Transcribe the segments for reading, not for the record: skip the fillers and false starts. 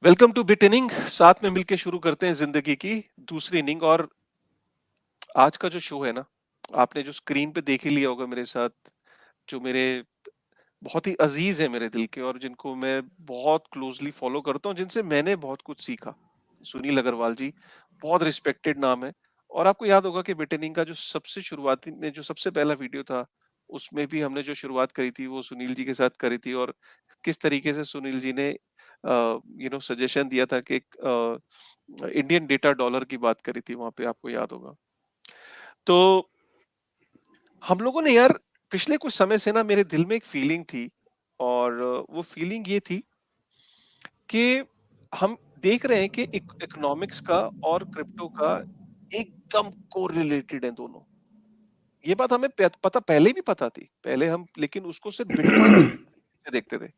Welcome two bit inning. साथ में मिलके शुरू करते हैं जिंदगी की दूसरी इनिंग। और आज का जो शो है ना, आपने जो स्क्रीन पे देख ही लिया होगा मेरे साथ, जो मेरे बहुत ही अजीज है मेरे दिल के और जिनको मैं बहुत क्लोजली फॉलो करता हूँ, जिनसे मैंने बहुत कुछ सीखा। सुनील अग्रवाल जी, बहुत रिस्पेक्टेड नाम है। और आपको याद होगा कि बिट इनिंग का जो सबसे शुरुआती में जो सबसे पहला वीडियो था, उसमें भी हमने जो शुरुआत करी थी वो सुनील जी के साथ करी थी। और किस तरीके से सुनील जी ने सजेशन दिया था कि एक इंडियन डेटा डॉलर की बात करी थी वहां पे, आपको याद होगा। तो हम लोगों ने यार पिछले कुछ समय से ना मेरे दिल में एक फीलिंग थी। और वो फीलिंग ये थी कि हम देख रहे हैं कि इकोनॉमिक्स का और क्रिप्टो का एकदम कोरिलेटेड है दोनों। ये बात हमें पता पहले भी पता थी, पहले हम लेकिन उसको सिर्फ बिटकॉइन से देखते थे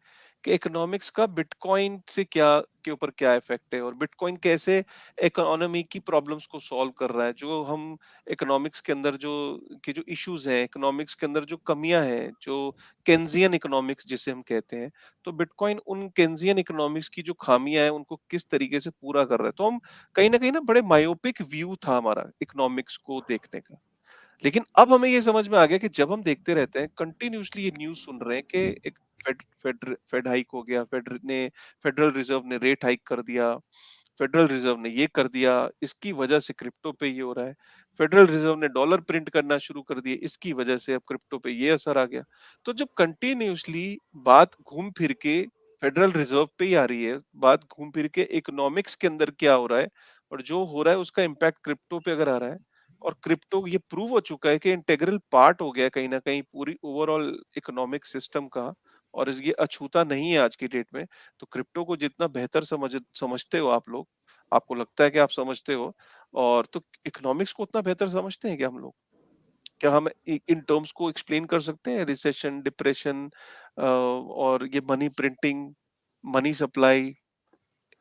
कि इकोनॉमिक्स का बिटकॉइन से क्या के ऊपर क्या इफेक्ट है और बिटकॉइन कैसे इकोनॉमी की प्रॉब्लम्स को सॉल्व कर रहा है। जो हम इकोनॉमिक्स के अंदर जो इश्यूज हैं, इकोनॉमिक्स के अंदर जो कमियां हैं, जो केन्जियन इकोनॉमिक्स जिसे हम कहते हैं, तो बिटकॉइन उन केन्जियन इकोनॉमिक्स की जो खामियां हैं उनको किस तरीके से पूरा कर रहा है। तो हम कहीं ना बड़े मायोपिक व्यू था हमारा इकोनॉमिक्स को देखने का। लेकिन अब हमें ये समझ में आ गया कि जब हम देखते रहते हैं कंटिन्यूअसली ये न्यूज़ सुन रहे हैं कि एक फेड हाइक हो गया, फेडरल रिजर्व ने रेट हाइक कर दिया, फेडरल रिजर्व ने ये कर दिया, इसकी वजह से क्रिप्टो पे ये हो रहा है। फेडरल रिजर्व ने डॉलर प्रिंट करना शुरू कर दिए, इसकी वजह से अब क्रिप्टो पे ये असर आ गया। तो जब कंटिन्यूअसली बात घूम फिर के फेडरल रिजर्व पे ही आ रही है, बात घूम फिर के इकोनॉमिक्स के अंदर क्या हो रहा है और जो हो रहा है उसका इम्पैक्ट क्रिप्टो पे अगर आ रहा है, और क्रिप्टो ये प्रूव हो चुका है कि इंटीग्रल पार्ट हो गया है कहीं ना कहीं पूरी ओवरऑल इकोनॉमिक सिस्टम का, और ये अछूता नहीं है आज की डेट में। तो क्रिप्टो को जितना बेहतर समझते हो आप लोग, आपको लगता है कि आप समझते हो, और तो इकोनॉमिक्स को उतना बेहतर समझते हैं क्या हम लोग? क्या हम इन टर्म्स को एक्सप्लेन कर सकते हैं? रिसेशन, डिप्रेशन, और ये money printing, money supply,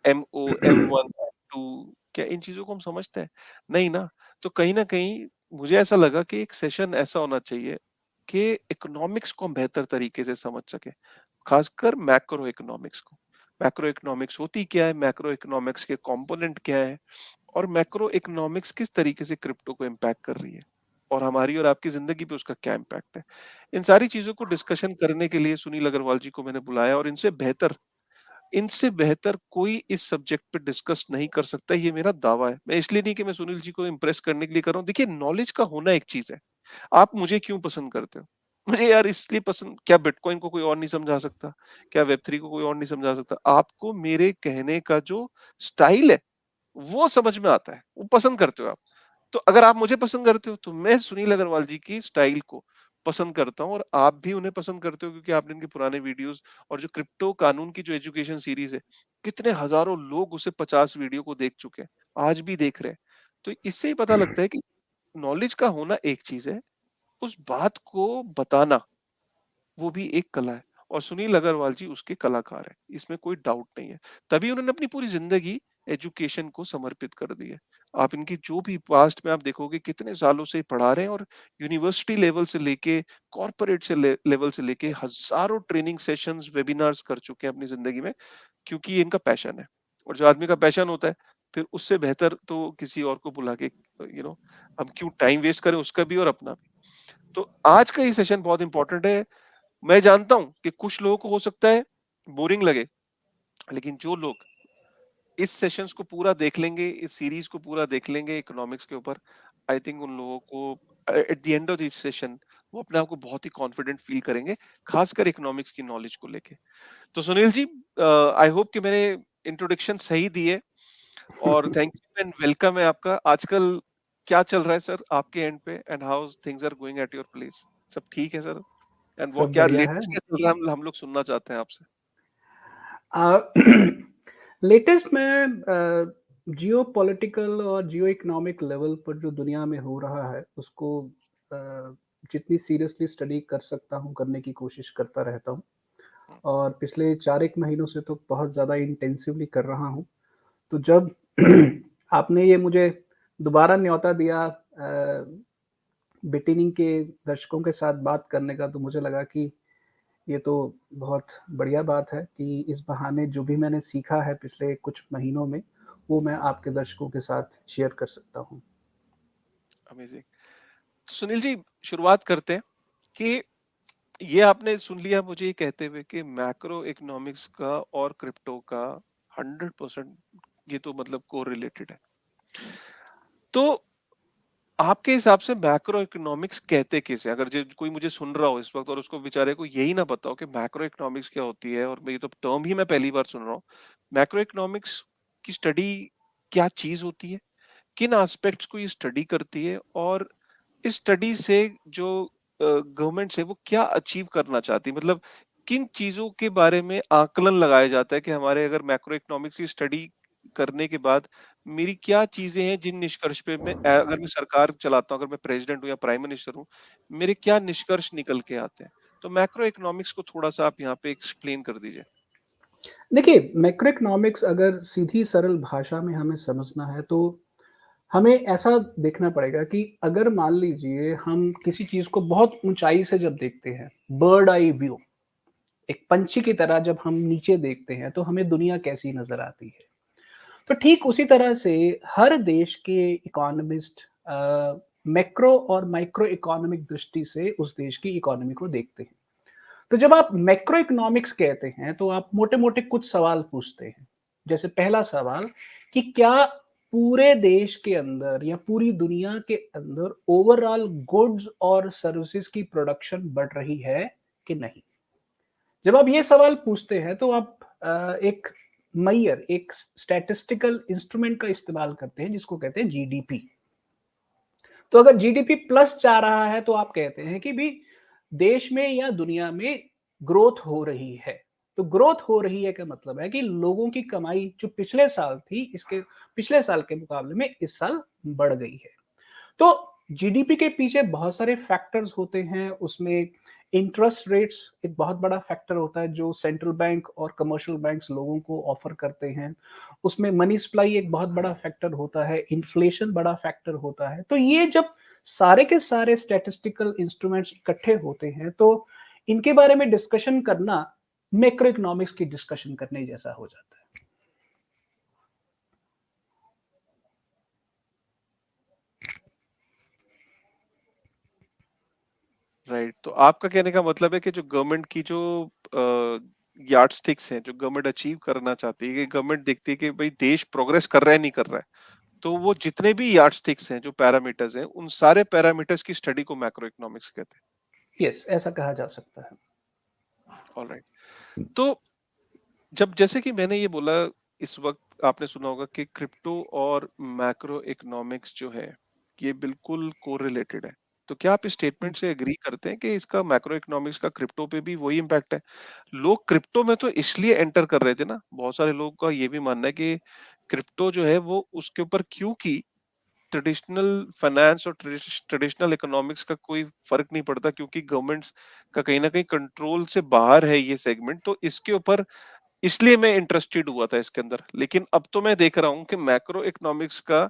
MOM1 M2, क्या इन चीजों को हम समझते हैं? नहीं ना। तो कहीं ना कहीं मुझे ऐसा लगा कि एक सेशन ऐसा होना चाहिए कि इकोनॉमिक्स को हम बेहतर तरीके से समझ सके, खासकर मैक्रो इकोनॉमिक्स को। मैक्रो इकोनॉमिक्स होती क्या है, मैक्रो इकोनॉमिक्स के कंपोनेंट क्या है, और मैक्रो इकोनॉमिक्स किस तरीके से क्रिप्टो को इम्पैक्ट कर रही है, और हमारी और आपकी जिंदगी पे उसका क्या इम्पैक्ट है। इन सारी चीजों को डिस्कशन करने के लिए सुनील अग्रवाल जी को मैंने बुलाया, और इनसे बेहतर कोई इस सब्जेक्ट पे डिस्कस नहीं कर सकता, ये मेरा दावा है। मैं इसलिए नहीं कि मैं सुनील जी को इम्प्रेस करने के लिए कर रहा हूँ। देखिए, नॉलेज का होना एक चीज है। आप मुझे क्यों पसंद करते हो? मुझे यार इसलिए पसंद, क्या बिटकॉइन को कोई और नहीं समझा सकता? क्या वेब 3 को कोई और नहीं समझा सकता? आपको मेरे कहने का जो स्टाइल है वो समझ में आता है, वो पसंद करते हो आप। तो अगर आप मुझे पसंद करते हो तो मैं सुनील अग्रवाल जी की स्टाइल को पसंद करता हूँ, और आप भी उन्हें पसंद करते हो क्योंकि आपने इनके पुराने वीडियोस और जो क्रिप्टो कानून की जो एजुकेशन सीरीज है, कितने हजारों लोग उसे 50 वीडियो को देख चुके हैं, आज भी देख रहे हैं। तो इससे ही पता लगता है कि नॉलेज का होना एक चीज है, उस बात को बताना वो भी एक कला है। और सुनील अग्रवाल जी उसके कलाकार हैं, इसमें कोई डाउट नहीं है। तभी उन्होंने अपनी पूरी जिंदगी एजुकेशन को समर्पित कर दी है। आप इनकी जो भी पास्ट में आप देखोगे कितने सालों से पढ़ा रहे हैं, और यूनिवर्सिटी लेवल से लेके कॉर्पोरेट लेवल से लेके हजारों ट्रेनिंग सेशंस, वेबिनार्स कर चुके हैं अपनी जिंदगी में, क्योंकि ये इनका पैशन है। और जो आदमी का पैशन होता है, फिर उससे बेहतर तो किसी और को बुला के हम क्यों टाइम वेस्ट करें, उसका भी और अपना भी। तो आज का ये सेशन बहुत इंपॉर्टेंट है। मैं जानता हूं कि कुछ लोगों को हो सकता है बोरिंग लगे, लेकिन जो लोग इस सेशंस को पूरा देख लेंगे, इस सीरीज को पूरा देख लेंगे इकोनॉमिक्स के ऊपर, आई थिंक उन लोगों को at the end of this session वो अपने आप को बहुत ही कॉन्फिडेंट फील करेंगे, खासकर इकोनॉमिक्स की नॉलेज को लेके। तो सुनील जी, आई होप कि मैंने इंट्रोडक्शन सही दी है, और थैंक यू एंड वेलकम है आपका। आजकल क्या चल रहा है सर आपके एंड पे, and how things are going at your place? सब ठीक है सर? एंड वो सब क्या बढ़िया है। लेटेस्ट क्या चल रहा है, हम लोग सुनना चाहते हैं आपसे। लेटेस्ट में जियो पॉलिटिकल और जियो इकोनॉमिक लेवल पर जो दुनिया में हो रहा है उसको जितनी सीरियसली स्टडी कर सकता हूँ करने की कोशिश करता रहता हूँ, और पिछले 4 एक महीनों से तो बहुत ज़्यादा इंटेंसिवली कर रहा हूँ। तो जब आपने ये मुझे दोबारा न्योता दिया बिटिनिंग के दर्शकों के साथ बात करने का, तो मुझे लगा कि ये तो बहुत बढ़िया बात है कि इस बहाने जो भी मैंने सीखा है पिछले कुछ महीनों में, वो मैं आपके दर्शकों के साथ शेयर कर सकता हूँ। अमेज़िंग। सुनील जी, शुरुआत करते हैं कि ये आपने सुन लिया मुझे ये कहते हुए कि मैक्रो इकोनॉमिक्स का और क्रिप्टो का 100% ये तो मतलब कोरिलेटेड है। तो आपके हिसाब से मैक्रो इकोनॉमिक्स कहते किसे? अगर जो कोई मुझे सुन रहा हो इस वक़्त और उसको बेचारे को यही ना पता हो कि मैक्रो इकोनॉमिक्स क्या होती है, और मैं ये तो टर्म ही मैं पहली बार सुन रहा हूँ। मैक्रो इकोनॉमिक्स की स्टडी क्या चीज़ होती है? किन एस्पेक्ट्स को ये स्टडी करती है, और इस स्टडी से जो गवर्नमेंट है वो क्या अचीव करना चाहती है? मतलब किन चीजों के बारे में आकलन लगाया जाता है कि हमारे अगर मैक्रो इकोनॉमिक्स की स्टडी करने के बाद मेरी क्या चीजें हैं जिन निष्कर्ष पे मैं अगर मैं सरकार चलाता हूँ, अगर मैं प्रेसिडेंट हूँ या प्राइम मिनिस्टर हूँ, मेरे क्या निष्कर्ष निकल के आते हैं? तो मैक्रो इकोनॉमिक्स को थोड़ा सा आप यहाँ पे एक्सप्लेन कर दीजिए। देखिए, मैक्रो इकोनॉमिक्स अगर सीधी सरल भाषा में हमें समझना है, तो हमें ऐसा देखना पड़ेगा कि अगर मान लीजिए हम किसी चीज़ को बहुत ऊँचाई से जब देखते हैं, बर्ड आई व्यू, एक पंछी की तरह जब हम नीचे देखते हैं, तो हमें दुनिया कैसी नज़र आती है। तो ठीक उसी तरह से हर देश के इकोनॉमिस्ट मैक्रो और माइक्रो इकोनॉमिक दृष्टि से उस देश की इकोनॉमी को देखते हैं। तो जब आप मैक्रो इकोनॉमिक्स कहते हैं, तो आप मोटे-मोटे कुछ सवाल पूछते हैं। जैसे पहला सवाल कि क्या पूरे देश के अंदर या पूरी दुनिया के अंदर ओवरऑल गुड्स और सर्विसेज की प्रोडक्शन बढ़ रही है कि नहीं? जब आप ये सवाल पूछते हैं, तो आप एक मैयर, एक स्टैटिस्टिकल इंस्ट्रूमेंट का इस्तेमाल करते हैं जिसको कहते हैं जीडीपी। तो अगर जीडीपी प्लस जा रहा है, तो आप कहते हैं कि भी देश में या दुनिया में ग्रोथ हो रही है। तो ग्रोथ हो रही है का मतलब है कि लोगों की कमाई जो पिछले साल थी, इसके पिछले साल के मुकाबले में इस साल बढ़ गई है। तो जीडीपी के पीछे बहुत सारे फैक्टर्स होते हैं, उसमें इंटरेस्ट रेट्स एक बहुत बड़ा फैक्टर होता है जो सेंट्रल बैंक और कमर्शियल बैंक्स लोगों को ऑफर करते हैं। उसमें मनी सप्लाई एक बहुत बड़ा फैक्टर होता है, इन्फ्लेशन बड़ा फैक्टर होता है। तो ये जब सारे के सारे स्टैटिस्टिकल इंस्ट्रूमेंट्स इकट्ठे होते हैं, तो इनके बारे में डिस्कशन करना मैक्रो इकोनॉमिक्स की डिस्कशन करने जैसा हो जाता है। राइट, तो आपका कहने का मतलब है कि जो गवर्नमेंट की जो यार्डस्टिक्स हैं, जो गवर्नमेंट अचीव करना चाहती है, कि गवर्नमेंट देखती है कि भाई देश प्रोग्रेस कर रहा है नहीं कर रहा है, तो वो जितने भी यार्डस्टिक्स हैं, जो पैरामीटर्स हैं, उन सारे पैरामीटर्स की स्टडी को मैक्रो इकोनॉमिक्स कहते हैं। यस, ऐसा कहा जा सकता है। ऑलराइट। तो जब जैसे कि मैंने ये बोला, इस वक्त आपने सुना होगा कि क्रिप्टो और मैक्रो इकोनॉमिक्स जो है ये बिल्कुल कोरिलेटेड है। तो क्या आप इस स्टेटमेंट से एग्री करते हैं कि इसका मैक्रो इकोनॉमिक्स का क्रिप्टो पे भी वही इम्पैक्ट है? लोग क्रिप्टो में तो इसलिए एंटर कर रहे थे ना, बहुत सारे लोगों का ये भी मानना है कि क्रिप्टो जो है वो उसके ऊपर, क्योंकि ट्रेडिशनल फाइनेंस और ट्रेडिशनल इकोनॉमिक्स का कोई फर्क नहीं पड़ता, क्योंकि गवर्नमेंट्स का कहीं ना कहीं कंट्रोल से बाहर है ये सेगमेंट, तो इसके ऊपर इसलिए मैं इंटरेस्टेड हुआ था इसके अंदर। लेकिन अब तो मैं देख रहा हूँ कि मैक्रो इकोनॉमिक्स का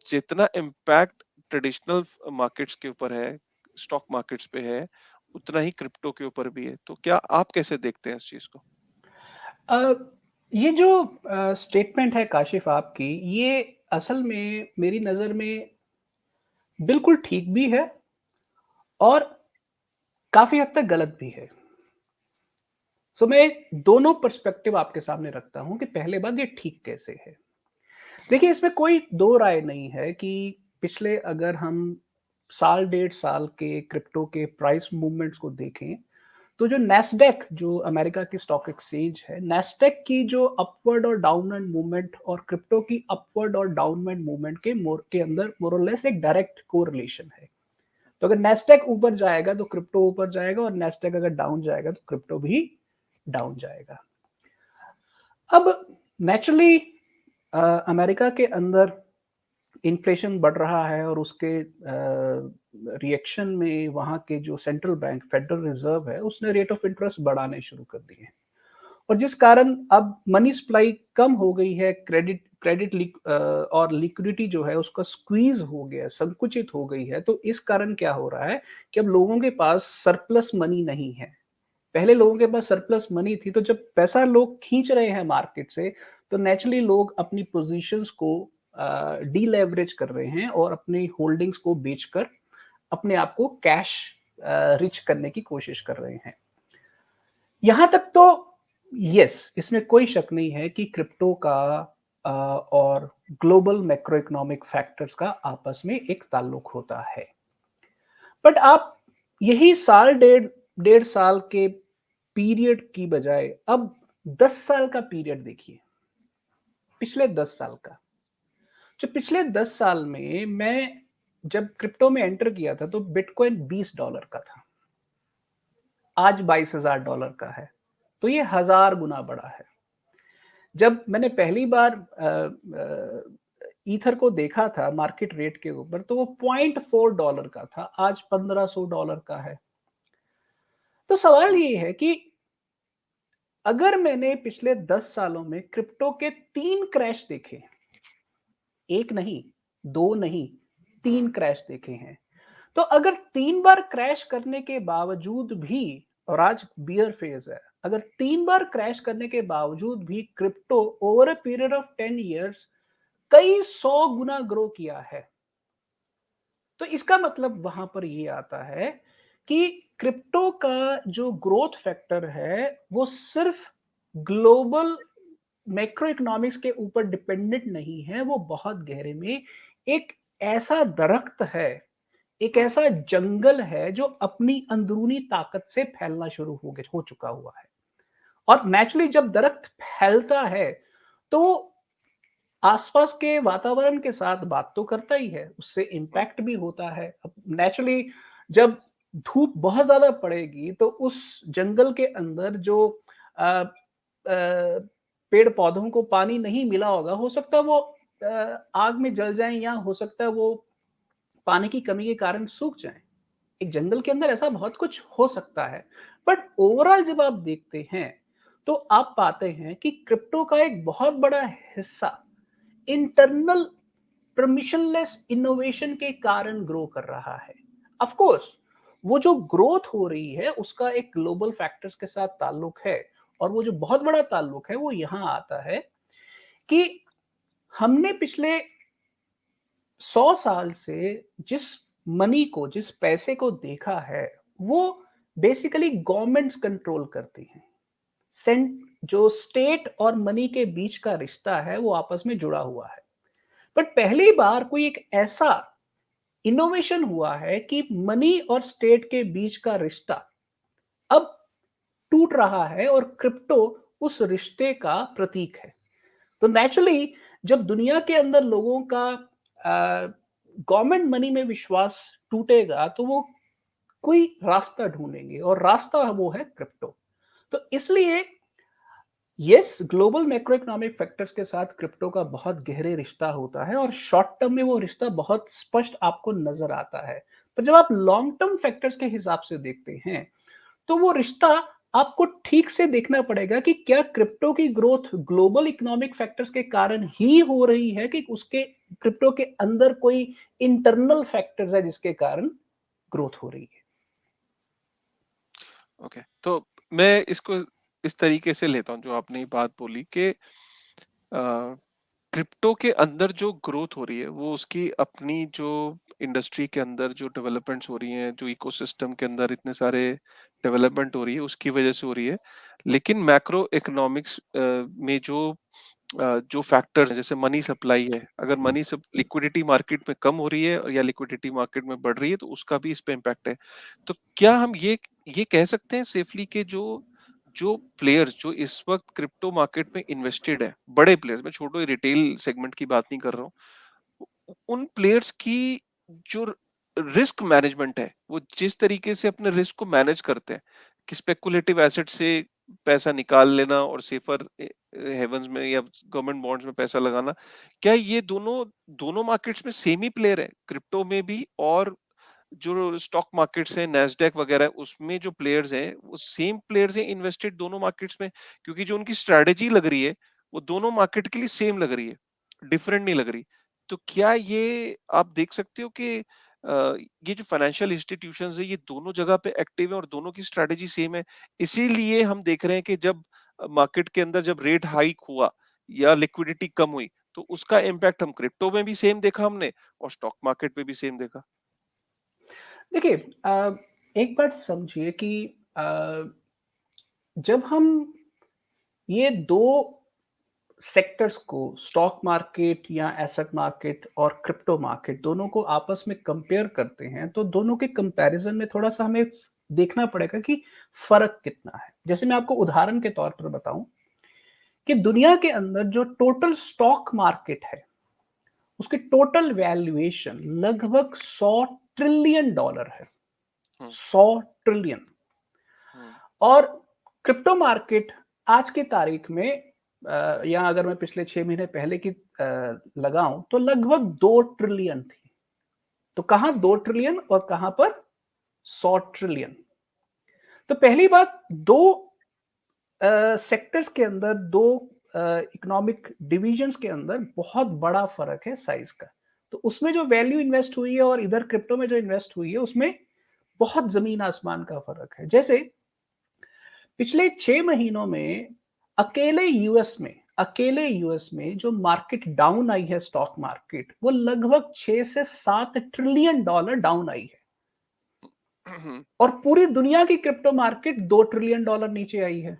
जितना इम्पैक्ट ट्रेडिशनल मार्केट्स के ऊपर है, स्टॉक मार्केट्स पे है, उतना ही क्रिप्टो के ऊपर भी है। तो क्या आप कैसे देखते हैं इस चीज को? अ, ये जो स्टेटमेंट है काशिफ़ आपकी, ये असल में मेरी नज़र में बिल्कुल ठीक भी है और काफ़ी हद तक गलत भी है। सो मैं दोनों पर्सपेक्टिव आपके सामने रखता हूँ कि पहले बात ये ठीक कैसे है। देखिए, इसमें कोई दो राय नहीं है कि पिछले अगर हम साल डेढ़ साल के क्रिप्टो के प्राइस मूवमेंट्स को देखें, तो जो नैस्डैक जो अमेरिका की स्टॉक एक्सचेंज है, नैस्डैक की जो अपवर्ड और डाउनवर्ड मूवमेंट और क्रिप्टो की अपवर्ड और डाउनवर्ड मूवमेंट के अंदर मोर और लेस एक डायरेक्ट कोरिलेशन है। तो अगर नैस्डैक ऊपर जाएगा तो क्रिप्टो ऊपर जाएगा और नैस्डैक अगर डाउन जाएगा तो क्रिप्टो भी डाउन जाएगा। अब नेचुरली अमेरिका के अंदर इन्फ्लेशन बढ़ रहा है और उसके रिएक्शन में वहाँ के जो सेंट्रल बैंक फेडरल रिजर्व है उसने रेट ऑफ इंटरेस्ट बढ़ाने शुरू कर दिए हैं। और जिस कारण अब मनी सप्लाई कम हो गई है, क्रेडिट क्रेडिट और लिक्विडिटी जो है उसका स्क्वीज हो गया है, संकुचित हो गई है। तो इस कारण क्या हो रहा है कि अब लोगों के पास सरप्लस मनी नहीं है। पहले लोगों के पास सरप्लस मनी थी, तो जब पैसा लोग खींच रहे हैं मार्केट से, तो नेचुरली लोग अपनी पोज़ीशंस को डीलेवरेज कर रहे हैं और अपनी होल्डिंग्स को बेचकर अपने आप को कैश रिच करने की कोशिश कर रहे हैं। यहाँ तक तो यस, इसमें कोई शक नहीं है कि क्रिप्टो का और ग्लोबल मैक्रो इकोनॉमिक फैक्टर्स का आपस में एक ताल्लुक होता है। बट आप यही साल डेढ़ डेढ़ साल के पीरियड की बजाय अब 10 साल का पीरियड देखिए, पिछले 10 साल का। जो पिछले 10 साल में मैं जब क्रिप्टो में एंटर किया था तो बिटकॉइन $20 का था। आज $22,000 का है। तो ये 1000 गुना बढ़ा है। जब मैंने पहली बार ईथर को देखा था मार्केट रेट के ऊपर तो वो $0.4 का था, आज $1500 का है। तो सवाल ये है कि अगर मैंने पिछले 10 सालों में क्रिप्टो के 3 क्रैश देखे, 1 नहीं, 2 नहीं, 3 क्रैश देखे हैं। तो अगर 3 बार क्रैश करने के बावजूद भी और आज बियर फेज है, अगर 3 बार क्रैश करने के बावजूद भी crypto over a period of 10 years कई 100 गुना ग्रो किया है, तो इसका मतलब वहां पर ये आता है कि क्रिप्टो का जो ग्रोथ फैक्टर है वो सिर्फ ग्लोबल मैक्रो इकोनॉमिक्स के ऊपर डिपेंडेंट नहीं है, वो बहुत गहरे में एक ऐसा दरख्त है, एक हुँ, ऐसा जंगल है जो अपनी अंदरूनी ताकत से फैलना शुरू हो चुका हुआ है। और नेचुरली जब दरख्त फैलता है तो वो आसपास के वातावरण के साथ बात तो करता ही है, उससे हुँ, इम्पैक्ट भी होता है। अब नेचुरली जब धूप बहुत ज़्यादा पड़ेगी तो उस जंगल के अंदर जो अ पेड़-पौधों को पानी नहीं मिला होगा, हो सकता है वो आग में जल जाएँ या हो सकता है वो पानी की कमी के कारण सूख जाएँ। एक जंगल के अंदर ऐसा बहुत कुछ हो सकता है। बट ओवरऑल जब आप देखते हैं, तो आप पाते हैं कि क्रिप्टो का एक बहुत बड़ा हिस्सा इंटरनल परमिशनलेस इनोवेशन के कारण ग्रो कर रहा है। ऑफ कोर्स वो जो ग्रोथ हो रही है उसका एक ग्लोबल फैक्टर्स के साथ ताल्लुक है और वो जो बहुत बड़ा ताल्लुक है वो यहाँ आता है कि हमने पिछले 100 साल से जिस मनी को, जिस पैसे को देखा है, वो बेसिकली गवर्नमेंट्स कंट्रोल करती हैं। सेंट जो स्टेट और मनी के बीच का रिश्ता है, वो आपस में जुड़ा हुआ है। बट पहली बार कोई एक ऐसा इनोवेशन हुआ है कि मनी और स्टेट के बीच का रिश्ता अब टूट रहा है और क्रिप्टो उस रिश्ते का प्रतीक है। तो नेचुरली जब दुनिया के अंदर लोगों का गवर्नमेंट मनी में विश्वास टूटेगा तो वो कोई रास्ता ढूंढेंगे और रास्ता वो है क्रिप्टो। तो इसलिए yes, global macro economic factors के साथ क्रिप्टो का बहुत गहरे रिश्ता होता है और शॉर्ट टर्म में वो रिश्ता बहुत स्पष्ट आपको नजर आता है। पर जब आप लॉन्ग टर्म फैक्टर्स के हिसाब से देखते हैं तो वो रिश्ता आपको ठीक से देखना पड़ेगा कि क्या क्रिप्टो की ग्रोथ ग्लोबल इकोनॉमिक फैक्टर्स के कारण ही हो रही है कि उसके क्रिप्टो के अंदर कोई इंटरनल फैक्टर्स है जिसके कारण ग्रोथ हो रही है। ओके। तो मैं इसको इस तरीके से लेता हूँ जो आपने ये बात बोली कि क्रिप्टो के अंदर जो ग्रोथ हो रही है वो उसकी अपनी जो इंडस्ट्री के अंदर जो डेवलपमेंट्स हो रही हैं, जो इकोसिस्टम के अंदर इतने सारे डेवलपमेंट हो रही है उसकी वजह से हो रही है। लेकिन मैक्रो इकोनॉमिक्स में जो फैक्टर्स हैं जैसे मनी सप्लाई है, अगर मनी सब लिक्विडिटी मार्केट में कम हो रही है या लिक्विडिटी मार्केट में बढ़ रही है तो उसका भी इस पे इम्पैक्ट है। तो क्या हम ये कह सकते हैं सेफली कि जो जो प्लेयर्स जो इस वक्त क्रिप्टो मार्केट में इन्वेस्टेड है, बड़े प्लेयर्स, मैं छोटो रिटेल सेगमेंट की बात नहीं कर रहा हूँ, उन प्लेयर्स की जो रिस्क मैनेजमेंट है वो जिस तरीके से अपने रिस्क को मैनेज करते हैं कि स्पेकुलेटिव एसेट से पैसा निकाल लेना और सेफर हेवंस में या गवर्नमेंट बॉन्ड्स में पैसा लगाना, क्या ये दोनों दोनों मार्केट्स में सेम ही प्लेयर है, क्रिप्टो में भी और जो स्टॉक मार्केट्स हैं नैस्डैक वगैरह उसमें जो प्लेयर्स हैं वो सेम प्लेयर्स हैं इन्वेस्टेड दोनों मार्केट्स में? क्योंकि जो उनकी स्ट्रेटेजी लग रही है वो दोनों मार्केट के लिए सेम लग रही है, डिफरेंट नहीं लग रही। तो क्या ये आप देख सकते हो कि ये जो फाइनेंशियल इंस्टीट्यूशंस है ये दोनों जगह पे एक्टिव है और दोनों की स्ट्रेटेजी सेम है। इसीलिए हम देख रहे हैं कि जब मार्केट के अंदर जब रेट हाइक हुआ या लिक्विडिटी कम हुई, तो उसका इम्पैक्ट हम क्रिप्टो में भी सेम देखा हमने और स्टॉक मार्केट पे भी सेम देखा। देखिए, एक बात समझिए कि अ, जब हम ये 2 सेक्टर्स को, स्टॉक मार्केट या एसेट मार्केट और क्रिप्टो मार्केट, दोनों को आपस में कंपेयर करते हैं, तो दोनों के कंपैरिज़न में थोड़ा-सा हमें देखना पड़ेगा कि फ़र्क कितना है। जैसे मैं आपको उदाहरण के तौर पर बताऊँ कि दुनिया के अंदर जो टोटल स्टॉक मार्केट है, उसकी टोटल वैल्यूएशन लगभग $100 ट्रिलियन है। हुँ, 100 ट्रिलियन। हुँ, और क्रिप्टो मार्केट आज की तारीख में या अगर मैं पिछले 6 महीने पहले की लगाऊँ तो लगभग 2 ट्रिलियन थी। तो कहाँ 2 ट्रिलियन और कहाँ पर 100 ट्रिलियन। तो पहली बात 2 सेक्टर्स के अंदर 2 इकोनॉमिक डिविजन्स के अंदर बहुत बड़ा फ़र्क है साइज़ का। तो उसमें जो वैल्यू इन्वेस्ट हुई है और इधर क्रिप्टो में जो इन्वेस्ट हुई है उसमें बहुत ज़मीन आसमान का फ़र्क है। जैसे पिछले 6 महीनों में अकेले यूएस में जो मार्केट डाउन आई है, स्टॉक मार्केट, वो लगभग 6 से 7 ट्रिलियन डॉलर डाउन आई है। हुँ, और पूरी दुनिया की क्रिप्टो मार्केट 2 ट्रिलियन डॉलर नीचे आई है।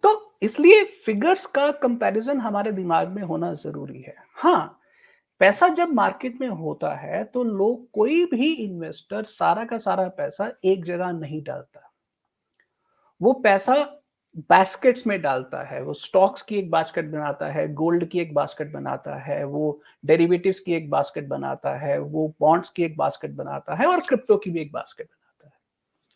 तो इसलिए फिगर्स का कंपैरिजन हमारे दिमाग में होना ज़रूरी है। हाँ, पैसा जब मार्केट में होता है तो लोग, कोई भी इन्वेस्टर सारा का सारा पैसा एक जगह नहीं डालता। वो पैसा बास्केट्स में डालता है, वो स्टॉक्स की एक बास्केट बनाता है, गोल्ड की एक बास्केट बनाता है, वो डेरिवेटिव्स की एक बास्केट बनाता है, वो बॉन्ड्स की एक बास्केट बनाता है और क्रिप्टो की भी एक बास्केट बनाता है।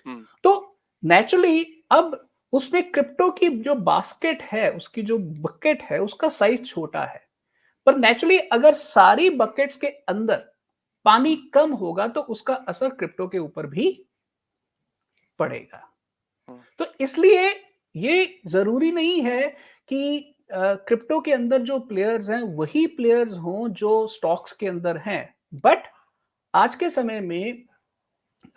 हुँ, तो नेचुरली अब उसमें क्रिप्टो की जो बास्केट है, उसकी जो बकेट है, उसका साइज़ छोटा है। पर नेचुरली अगर सारी बकेट्स के अंदर पानी हुँ, कम होगा तो उसका असर क्रिप्टो के ऊपर भी पड़ेगा। हुँ, तो इसलिए ये ज़रूरी नहीं है कि क्रिप्टो के अंदर जो प्लेयर्स हैं वही प्लेयर्स हों जो स्टॉक्स के अंदर हैं। बट आज के समय में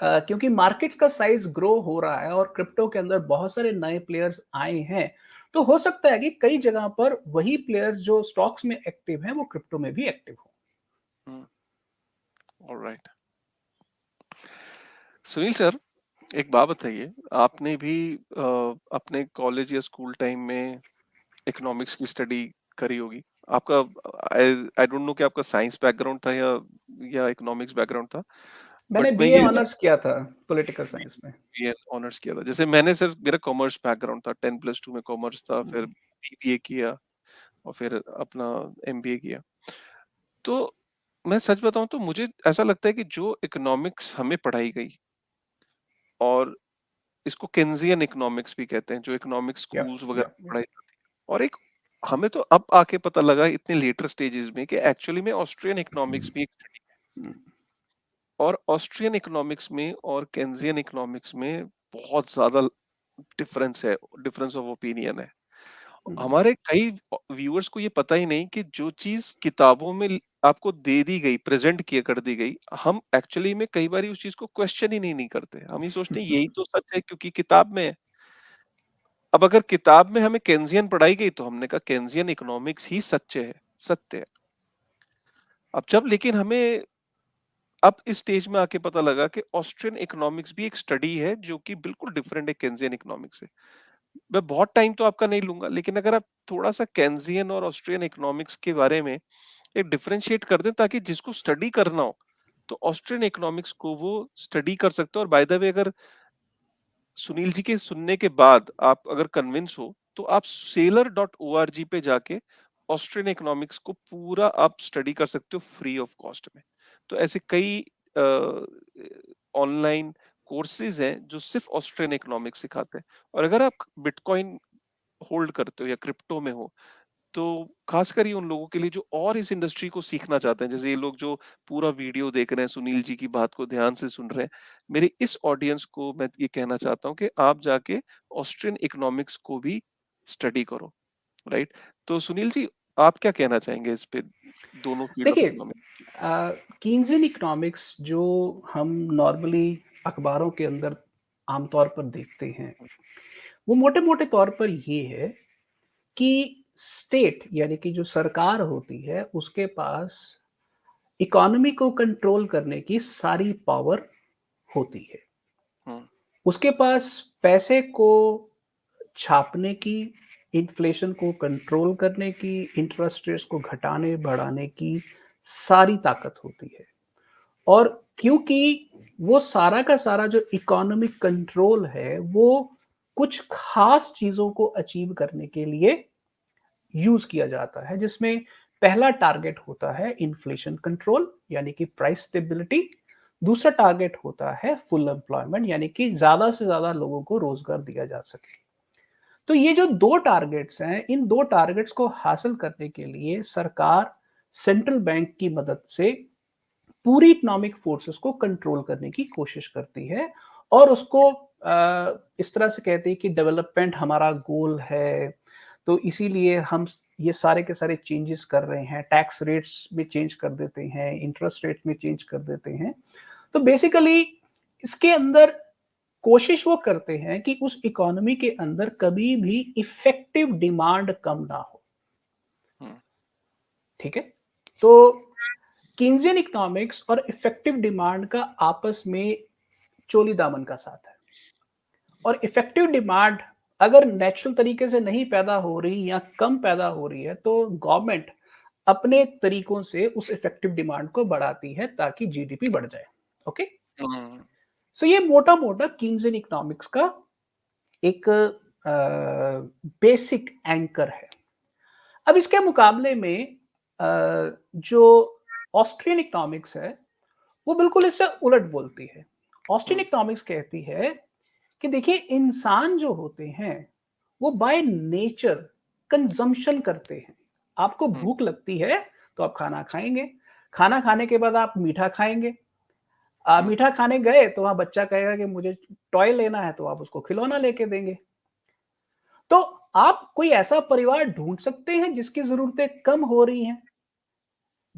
क्योंकि मार्केट्स का साइज़ ग्रो हो रहा है और क्रिप्टो के अंदर बहुत सारे नए प्लेयर्स आए हैं, तो हो सकता है कि कई जगह पर वही प्लेयर्स जो स्टॉक्स में एक्टिव हैं, वो क्रिप्टो में भी एक्टिव हों। हुँ, ऑलराइट। सुनील सर, एक बात बताइए, आपने भी अपने कॉलेज या स्कूल टाइम में इकोनॉमिक्स की स्टडी करी होगी। आपका आई आई डोंट नो कि आपका साइंस बैकग्राउंड था या इकोनॉमिक्स बैकग्राउंड था। मैंने बट मैं बीए ये ऑनर्स किया था पॉलिटिकल साइंस में। बीए ऑनर्स किया था। जैसे मैंने सर मेरा कॉमर्स बैकग्राउंड था, 10+2 में कॉमर्स था, फिर हुँ। बीबीए किया और फिर अपना एमबीए किया। तो मैं सच बताऊँ तो मुझे ऐसा लगता है कि जो इकोनॉमिक्स हमें पढ़ाई गई और इसको केन्जियन इकोनॉमिक्स भी कहते हैं, जो इकोनॉमिक या स्कूल्स या वगैरह में या। पढ़ाई जाती है। और एक हमें तो अब आके पता लगा इतने लेटर स्टेजेस में कि एक्चुअली में ऑस्ट्रियन इकोनॉमिक्स भी एक स्टडी है हुँ, और ऑस्ट्रियन इकोनॉमिक्स में और केन्जियन इकोनॉमिक्स में बहुत ज़्यादा डिफरेंस है, डिफरेंस ऑफ ओपिनियन है। हुँ, हमारे कई व्यूअर्स को ये पता ही नहीं कि जो चीज़ किताबों में आपको दे दी गई, प्रेज़ेंट किया कर दी गई, हम एक्चुअली में कई बारी उस चीज़ को क्वेश्चन ही नहीं करते। हम ये सोचते हैं यही तो सच है क्योंकि किताब में है। अब अगर किताब में हमें केन्जियन पढ़ाई गई तो हमने कहा केन्जियन इकोनॉमिक्स ही सच्चे है, सत्य है। अब जब लेकिन हमें अब इस स्टेज में आके पता लगा कि ऑस्ट्रियन इकोनॉमिक्स भी एक स्टडी है जो कि बिल्कुल डिफरेंट है केन्जियन इकोनॉमिक्स से। मैं बहुत टाइम तो आपका नहीं लूंगा लेकिन अगर आप थोड़ा-सा केन्जियन और ऑस्ट्रियन इकोनॉमिक्स के बारे में एक डिफरेंशिएट कर दें ताकि जिसको स्टडी करना हो, तो ऑस्ट्रियन इकोनॉमिक्स को वो स्टडी कर सकते हो और बाय द वे अगर सुनील जी के सुनने के बाद आप अगर कन्विंस हो तो आप sailor.org पे जाके ऑस्ट्रियन इकोनॉमिक्स को पूरा आप स्टडी कर सकते हो फ्री ऑफ कॉस्ट में। तो ऐसे कई ऑनलाइन कोर्सेज हैं जो सिर्फ ऑस्ट्रियन इकोनॉमिक्स सिखाते हैं और अगर आप बिटकॉइन होल्ड करते हो या क्रिप्टो में हो तो खासकर ये उन लोगों के लिए जो और इस इंडस्ट्री को सीखना चाहते हैं, जैसे ये लोग जो पूरा वीडियो देख रहे हैं, सुनील जी की बात को ध्यान से सुन रहे हैं, मेरे इस ऑडियंस को मैं ये कहना चाहता हूँ कि आप जाके ऑस्ट्रियन इकोनॉमिक्स को भी स्टडी करो, राइट? तो सुनील जी, आप क्या कहना चाहेंगे इस पे दोनों फील्ड ऑफ देखिए, इकोनॉमिक्स? कीन्सियन इकोनॉमिक्स जो हम नॉर्मली अखबारों के अंदर आमतौर पर देखते हैं, वो मोटे-मोटे तौर पर ये है कि स्टेट यानी कि जो सरकार होती है, उसके पास इकोनॉमी को कंट्रोल करने की सारी पावर होती है। हुँ, उसके पास पैसे को छापने की, इन्फ्लेशन को कंट्रोल करने की, इंटरेस्ट रेट्स को घटाने, बढ़ाने की सारी ताकत होती है। और क्योंकि वो सारा का सारा जो इकोनॉमिक कंट्रोल है, वो कुछ खास चीज़ों को अचीव करने के लिए यूज़ किया जाता है, जिसमें पहला टारगेट होता है इन्फ्लेशन कंट्रोल यानी कि प्राइस स्टेबिलिटी। दूसरा टारगेट होता है फुल एम्प्लॉयमेंट यानी कि ज़्यादा से ज़्यादा लोगों को रोज़गार दिया जा सके। तो ये जो 2 टारगेट्स हैं, इन 2 टारगेट्स को हासिल करने के लिए सरकार सेंट्रल बैंक की मदद से पूरी इकोनॉमिक फोर्सेस को कंट्रोल करने की कोशिश करती है और उसको इस तरह से कहती है कि डेवलपमेंट हमारा गोल है, तो इसीलिए हम ये सारे के सारे चेंजेस कर रहे हैं, टैक्स रेट्स में चेंज कर देते हैं, इंटरेस्ट रेट में चेंज कर देते हैं। तो बेसिकली इसके अंदर कोशिश वो करते हैं कि उस इकोनॉमी के अंदर कभी भी इफेक्टिव डिमांड कम ना हो, हुँ, ठीक है? तो कीन्सियन इकोनॉमिक्स और इफेक्टिव डिमांड का आपस में चोली दामन का साथ है और इफेक्टिव डिमांड अगर नेचुरल तरीके से नहीं पैदा हो रही या कम पैदा हो रही है तो गवर्नमेंट अपने तरीकों से उस इफेक्टिव डिमांड को बढ़ाती है ताकि जीडीपी बढ़ जाए। ओके, हुँ, सो ये मोटा मोटा कीन्सियन इकोनॉमिक्स का एक बेसिक एंकर है। अब इसके मुकाबले में जो ऑस्ट्रियन इकोनॉमिक्स है वो बिल्कुल इससे उलट बोलती है। ऑस्ट्रियन हुँ, इकोनॉमिक्स कहती है कि देखिए इंसान जो होते हैं वो बाय नेचर कंजम्पशन करते हैं। आपको हुँ, भूख लगती है तो आप खाना खाएँगे, खाना खाने के बाद आप मीठा खाएँगे। हुँ, मीठा खाने गए तो वहाँ बच्चा कहेगा कि मुझे टॉय लेना है तो आप उसको खिलौना लेके देंगे। तो आप कोई ऐसा परिवार ढूँढ सकते हैं जिसकी ज़रूरतें कम हो रही हैं।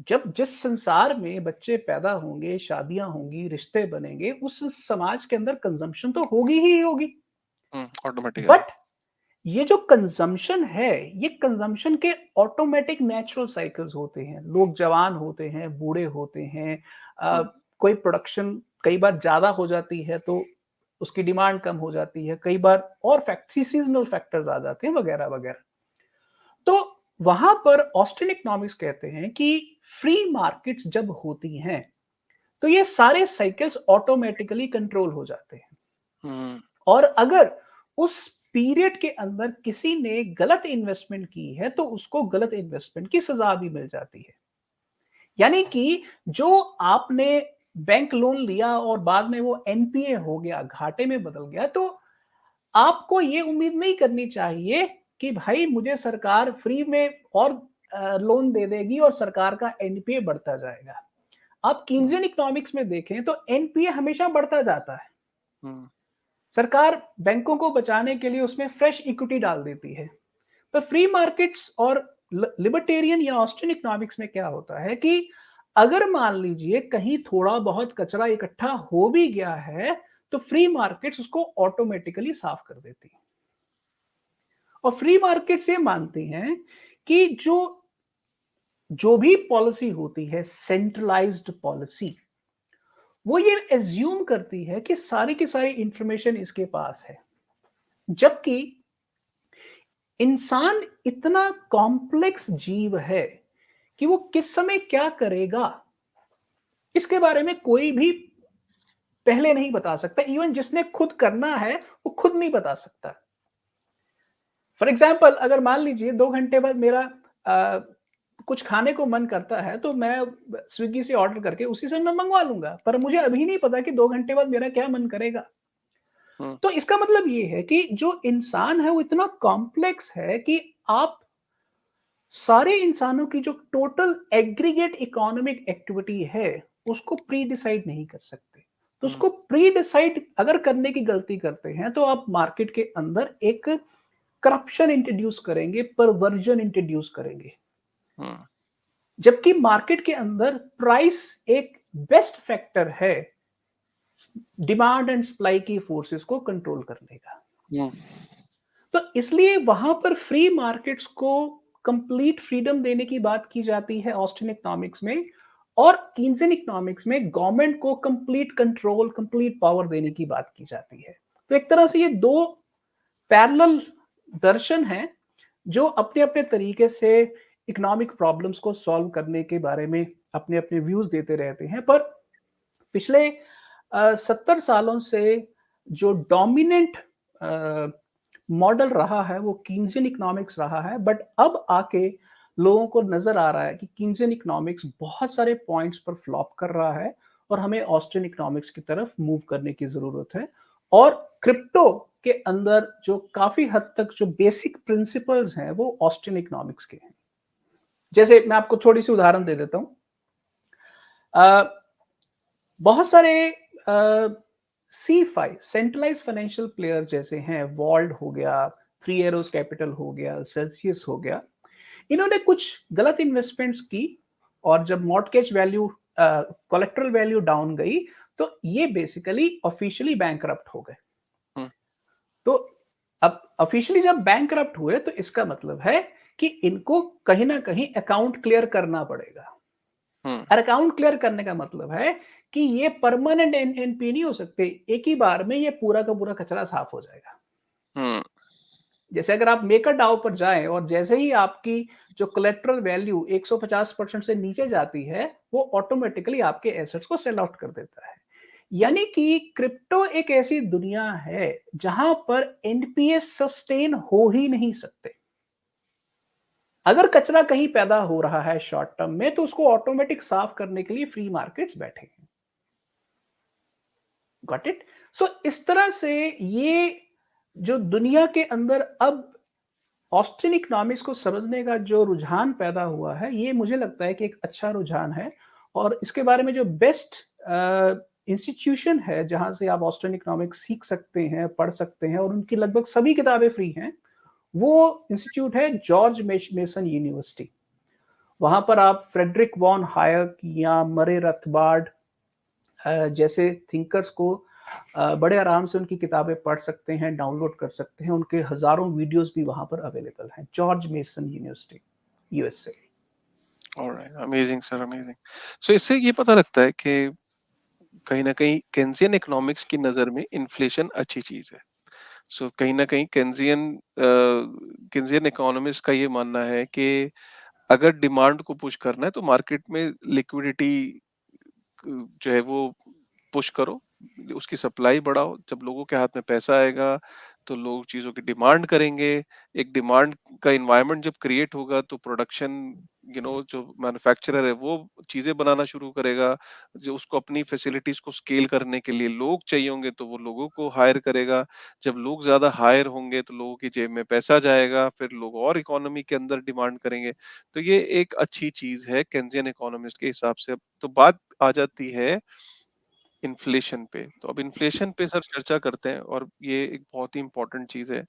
जब जिस संसार में बच्चे पैदा होंगे, शादियाँ होंगी, रिश्ते बनेंगे, उस समाज के अंदर कंज़म्पशन तो होगी ही होगी। हुँ, ऑटोमैटिकली। बट ये जो कंज़म्पशन है, ये कंज़म्पशन के ऑटोमैटिक नेचुरल साइकल्स होते हैं। लोग जवान होते हैं, बूढ़े होते हैं, हुँ, कोई प्रोडक्शन कई बार ज़्यादा हो जाती है तो उसकी डिमांड कम हो जाती है। कई बार और सीज़नल फैक्टर्स आ जाते हैं वगैरह-वगैरह। तो वहाँ पर ऑस्टिन इकोनॉमिक्स कहते हैं कि फ्री मार्केट्स जब होती हैं, तो ये सारे साइकिल्स ऑटोमैटिकली कंट्रोल हो जाते हैं। हुँ, और अगर उस पीरियड के अंदर किसी ने गलत इन्वेस्टमेंट की है, तो उसको गलत इन्वेस्टमेंट की सज़ा भी मिल जाती है। यानी कि जो आपने बैंक लोन लिया और बाद में वो एनपीए हो गया, घाटे में बदल गया, तो आपको ये उम्मीद नहीं करनी चाहिए कि भाई मुझे सरकार फ्री में और लोन दे देगी और सरकार का एनपीए बढ़ता जाएगा। आप हुँ, कीन्सियन इकोनॉमिक्स में देखें तो एनपीए हमेशा बढ़ता जाता है। हुँ, सरकार बैंकों को बचाने के लिए उसमें फ्रेश इक्विटी डाल देती है। तो फ्री मार्केट्स और लिबर्टेरियन या ऑस्ट्रियन इकोनॉमिक्स में क्या होता है कि अगर मान लीजिए कहीं थोड़ा बहुत कचरा इकट्ठा हो भी गया है, तो फ्री मार्केट्स उसको ऑटोमेटिकली साफ कर देती है। और फ्री मार्केट्स ये मानती हैं कि जो जो भी पॉलिसी होती है सेंट्रलाइज्ड पॉलिसी, वो ये एज्यूम करती है कि सारी की सारी इंफॉर्मेशन इसके पास है। जबकि इंसान इतना कॉम्प्लेक्स जीव है कि वो किस समय क्या करेगा, इसके बारे में कोई भी पहले नहीं बता सकता। इवन जिसने खुद करना है, वो खुद नहीं बता सकता। फॉर एग्जाम्पल अगर मान लीजिए 2 घंटे बाद मेरा अ, कुछ खाने को मन करता है, तो मैं स्विगी से ऑर्डर करके उसी समय मैं मँगवा लूँगा। पर मुझे अभी नहीं पता कि 2 घंटे बाद मेरा क्या मन करेगा। हुँ, तो इसका मतलब ये है कि जो इंसान है वो इतना कॉम्प्लेक्स है कि आप सारे इंसानों की जो टोटल एग्रीगेट इकोनॉमिक एक्टिविटी है, उसको प्री डिसाइड नहीं कर सकते। तो हुँ, उसको प्री डिसाइड अगर करने की गलती करते हैं, तो आप मार्केट के अंदर एक करप्शन इंट्रोड्यूस करेंगे, परवर्जन इंट्रोड्यूस करेंगे। हुँ, जबकि मार्केट के अंदर प्राइस एक बेस्ट फैक्टर है डिमांड एंड सप्लाई की फोर्सेस को कंट्रोल करने का। हुँ, तो इसलिए वहां पर फ्री मार्केट्स को कंप्लीट फ्रीडम देने की बात की जाती है ऑस्टिन इकोनॉमिक्स में, और कीन्सियन इकोनॉमिक्स में गवर्नमेंट को कंप्लीट कंट्रोल, कंप्लीट पावर देने की बात की जाती है। तो एक तरह से ये दो पैरेलल दर्शन हैं जो अपने-अपने तरीके से इकोनॉमिक प्रॉब्लम्स को सॉल्व करने के बारे में अपने-अपने व्यूज़ देते रहते हैं। पर पिछले 70 सालों से जो डोमिनेंट अ, मॉडल रहा है वो कीन्सियन इकोनॉमिक्स रहा है, बट अब आके लोगों को नज़र आ रहा है कि कीन्सियन इकोनॉमिक्स बहुत सारे पॉइंट्स पर फ्लॉप कर रहा है और हमें ऑस्टिन इकोनॉमिक्स की तरफ मूव करने की ज़रूरत है। और क्रिप्टो के अंदर जो काफ़ी हद तक जो बेसिक प्रिंसिपल्स हैं वो ऑस्टिन इकोनॉमिक्स के हैं। जैसे मैं आपको थोड़ी-सी उदाहरण दे देता हूँ। अ, बहुत सारे सी5 सेंट्रलाइज्ड फाइनेंशियल प्लेयर जैसे हैं, वॉल्ड हो गया, थ्री एरोज कैपिटल हो गया, सेल्सियस हो गया, इन्होंने कुछ गलत इन्वेस्टमेंट्स की और जब mortgage value colorectal value down गई तो ये बेसिकली ऑफिशियली बैंकरप्ट हो गए। हुँ, तो अब ऑफिशियली जब बैंकरप्ट हुए तो इसका मतलब है कि इनको कहीं ना कहीं अकाउंट क्लियर करना पड़ेगा। हुँ, और अकाउंट क्लियर करने का मतलब है कि ये परमानेंट एनपी नहीं हो सकते, एक ही बार में ये पूरा का पूरा कचरा साफ हो जाएगा। हुँ, जैसे अगर आप मेकर डाउ पर जाएं और जैसे ही आपकी जो कोलेट्रल वैल्यू 150% से नीचे जाती है, वो ऑटोमेटिकली आपके एसेट्स को सेल आउट कर देता है। हुँ, यानी कि क्रिप्टो एक ऐसी दुनिया है जहां पर एनपीएस सस्टेन हो ही नहीं सकते। अगर कचरा कहीं पैदा हो रहा है शॉर्ट टर्म में तो उसको ऑटोमेटिक साफ करने के लिए फ्री मार्केट्स बैठे हैं। Got it. सो इस तरह से ये जो दुनिया के अंदर अब ऑस्टिन इकोनॉमिक्स को समझने का जो रुझान पैदा हुआ है, ये मुझे लगता है कि एक अच्छा रुझान है। और इसके बारे में जो बेस्ट इंस्टीट्यूशन है जहाँ से आप ऑस्टिन इकोनॉमिक्स सीख सकते हैं, पढ़ सकते हैं और उनकी लगभग सभी किताबें फ्री हैं, वो इंस्टीट्यूट है जॉर्ज मेसन यूनिवर्सिटी। वहाँ पर आप फ्रेडरिक वॉन हायक या मरे रथबार्ड जैसे थिंकर्स को बड़े आराम से उनकी किताबें पढ़ सकते हैं, डाउनलोड कर सकते हैं। उनके हज़ारों वीडियोज़ भी वहाँ पर अवेलेबल हैं। George Mason University, USA. Alright, amazing sir, amazing. So इससे ये पता लगता है कि कहीं न कहीं केन्जियन इकोनॉमिक्स की नज़र में इन्फ्लेशन अच्छी चीज़ है। सो कहीं न कहीं केन्जियन इकोनॉमिस्ट का ये मानना है कि अगर डिमांड को पुश करना है तो मार्केट में लिक्विडिटी जो है वो पुश करो, उसकी सप्लाई बढ़ाओ। जब लोगों के हाथ में पैसा आएगा तो लोग चीज़ों की डिमांड करेंगे। एक डिमांड का एनवायरनमेंट जब क्रिएट होगा तो प्रोडक्शन, जो मैन्युफैक्चरर है वो चीज़ें बनाना शुरू करेगा। जो उसको अपनी फैसिलिटीज़ को स्केल करने के लिए लोग चाहिए होंगे तो वो लोगों को हायर करेगा। जब लोग ज़्यादा हायर होंगे तो लोगों की जेब में पैसा जाएगा, फिर लोग और इकोनॉमी के अंदर डिमांड करेंगे। तो ये एक अच्छी चीज़ है केन्जियन इकोनॉमिस्ट के हिसाब से। अब तो बात आ जाती है इन्फ्लेशन पे। तो अब इन्फ्लेशन पे सर चर्चा करते हैं और ये एक बहुत ही इम्पोर्टेंट चीज़ है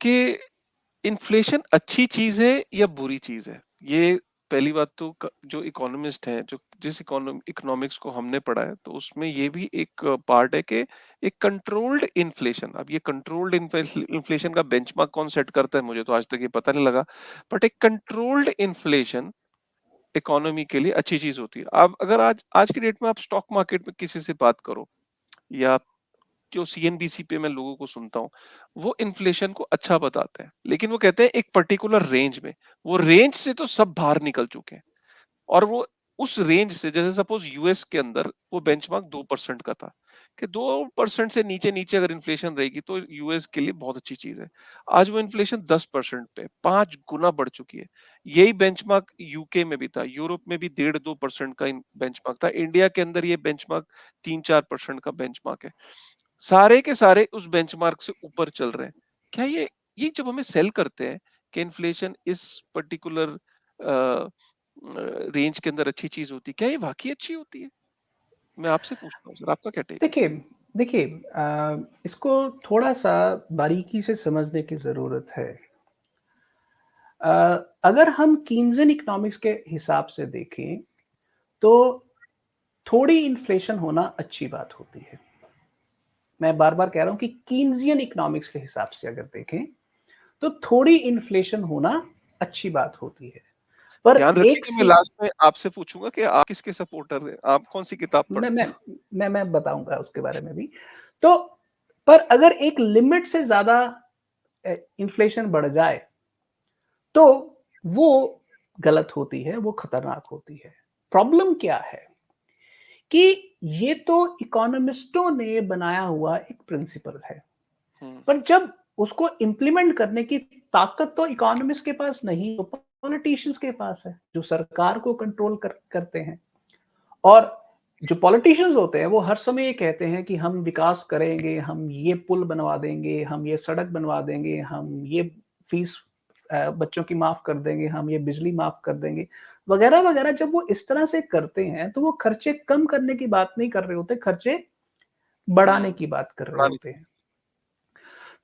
कि इन्फ्लेशन अच्छी चीज़ है या बुरी चीज़ है? ये पहली बात तो जो इकोनॉमिस्ट हैं, जो जिस इकोनॉमिक्स को हमने पढ़ा है, तो उसमें ये भी एक पार्ट है कि एक कंट्रोल्ड इन्फ्लेशन। अब ये कंट्रोल्ड इन्फ्लेशन का बेंचमार्क कौन सेट करता है, मुझे तो आज तक ये पता नहीं लगा। बट एक कंट्रोल्ड इन्फ्लेशन इकोनॉमी के लिए अच्छी चीज़ होती है। अब अगर आज आज की डेट में आप स्टॉक मार्केट में किसी से बात करो या जो सीएनबीसी पे मैं लोगों को सुनता हूँ, वो इन्फ्लेशन को अच्छा बताते हैं। लेकिन वो कहते हैं एक पर्टिकुलर रेंज में, वो रेंज से तो सब बाहर निकल चुके हैं। और वो उस रेंज से, जैसे सपोज यूएस के अंदर वो बेंचमार्क 2% का था, कि 2% से नीचे नीचे अगर इन्फ्लेशन रहेगी तो यूएस के लिए बहुत अच्छी चीज है। आज वो इन्फ्लेशन 10% पे 5 गुना बढ़ चुकी है। यही बेंचमार्क यूके में भी था, यूरोप में भी 1.5-2% का बेंचमार्क था, इंडिया के अंदर ये बेंचमार्क 3-4% का बेंचमार्क है। सारे के सारे उस बेंचमार्क से ऊपर चल रहे हैं। क्या ये जब हमें सेल करते हैं कि इन्फ्लेशन इस पर्टिकुलर रेंज के अंदर अच्छी चीज होती है, क्या ये वाकई अच्छी होती है? मैं आपसे पूछता हूँ सर, आपका क्या टेक है? देखिए देखिए इसको थोड़ा-सा बारीकी से समझने की ज़रूरत है। अगर हम कीन्सियन इकोनॉमिक्स के हिसाब से देखें, तो थोड़ी इन्फ्लेशन होना अच्छी बात होती है। मैं बार-बार कह रहा हूँ कि कीन्सियन इकोनॉमिक्स के हिसाब से अगर देखें, तो थोड़ी इन्फ्लेशन होना अच्छी बात होती है। पर ध्यान रखिए एक कि मैं सी लास्ट में आपसे पूछूँगा कि आप किसके सपोर्टर हैं? आप कौन-सी किताब मैं पढ़ते मैं हैं? मैं बताऊँगा उसके बारे में भी। तो पर अगर एक लिमिट से ज़्यादा इन्फ्लेशन बढ़ जाए, तो वो गलत होती है, वो खतरनाक होती है। प्रॉब्लम क्या है कि ये तो इकोनॉमिस्टों ने बनाया हुआ एक प्रिंसिपल है। हुँ, पर जब उसको इम्प्लीमेंट करने की ताकत तो इकोनॉमिस्ट के पास नहीं, तो पॉलिटिशियंस के पास है, जो सरकार को कंट्रोल करते हैं। और जो पॉलिटिशियंस होते हैं, वो हर समय ये कहते हैं कि हम विकास करेंगे, हम ये पुल बनवा देंगे, हम ये सड़क बनवा देंगे, हम ये फीस बच्चों की माफ़ कर देंगे, हम ये बिजली माफ़ कर देंगे, वगैरह-वगैरह। जब वो इस तरह से करते हैं, तो वो खर्चे कम करने की बात नहीं कर रहे होते, खर्चे बढ़ाने हुँ, की बात कर रहे पुरानी होते हैं।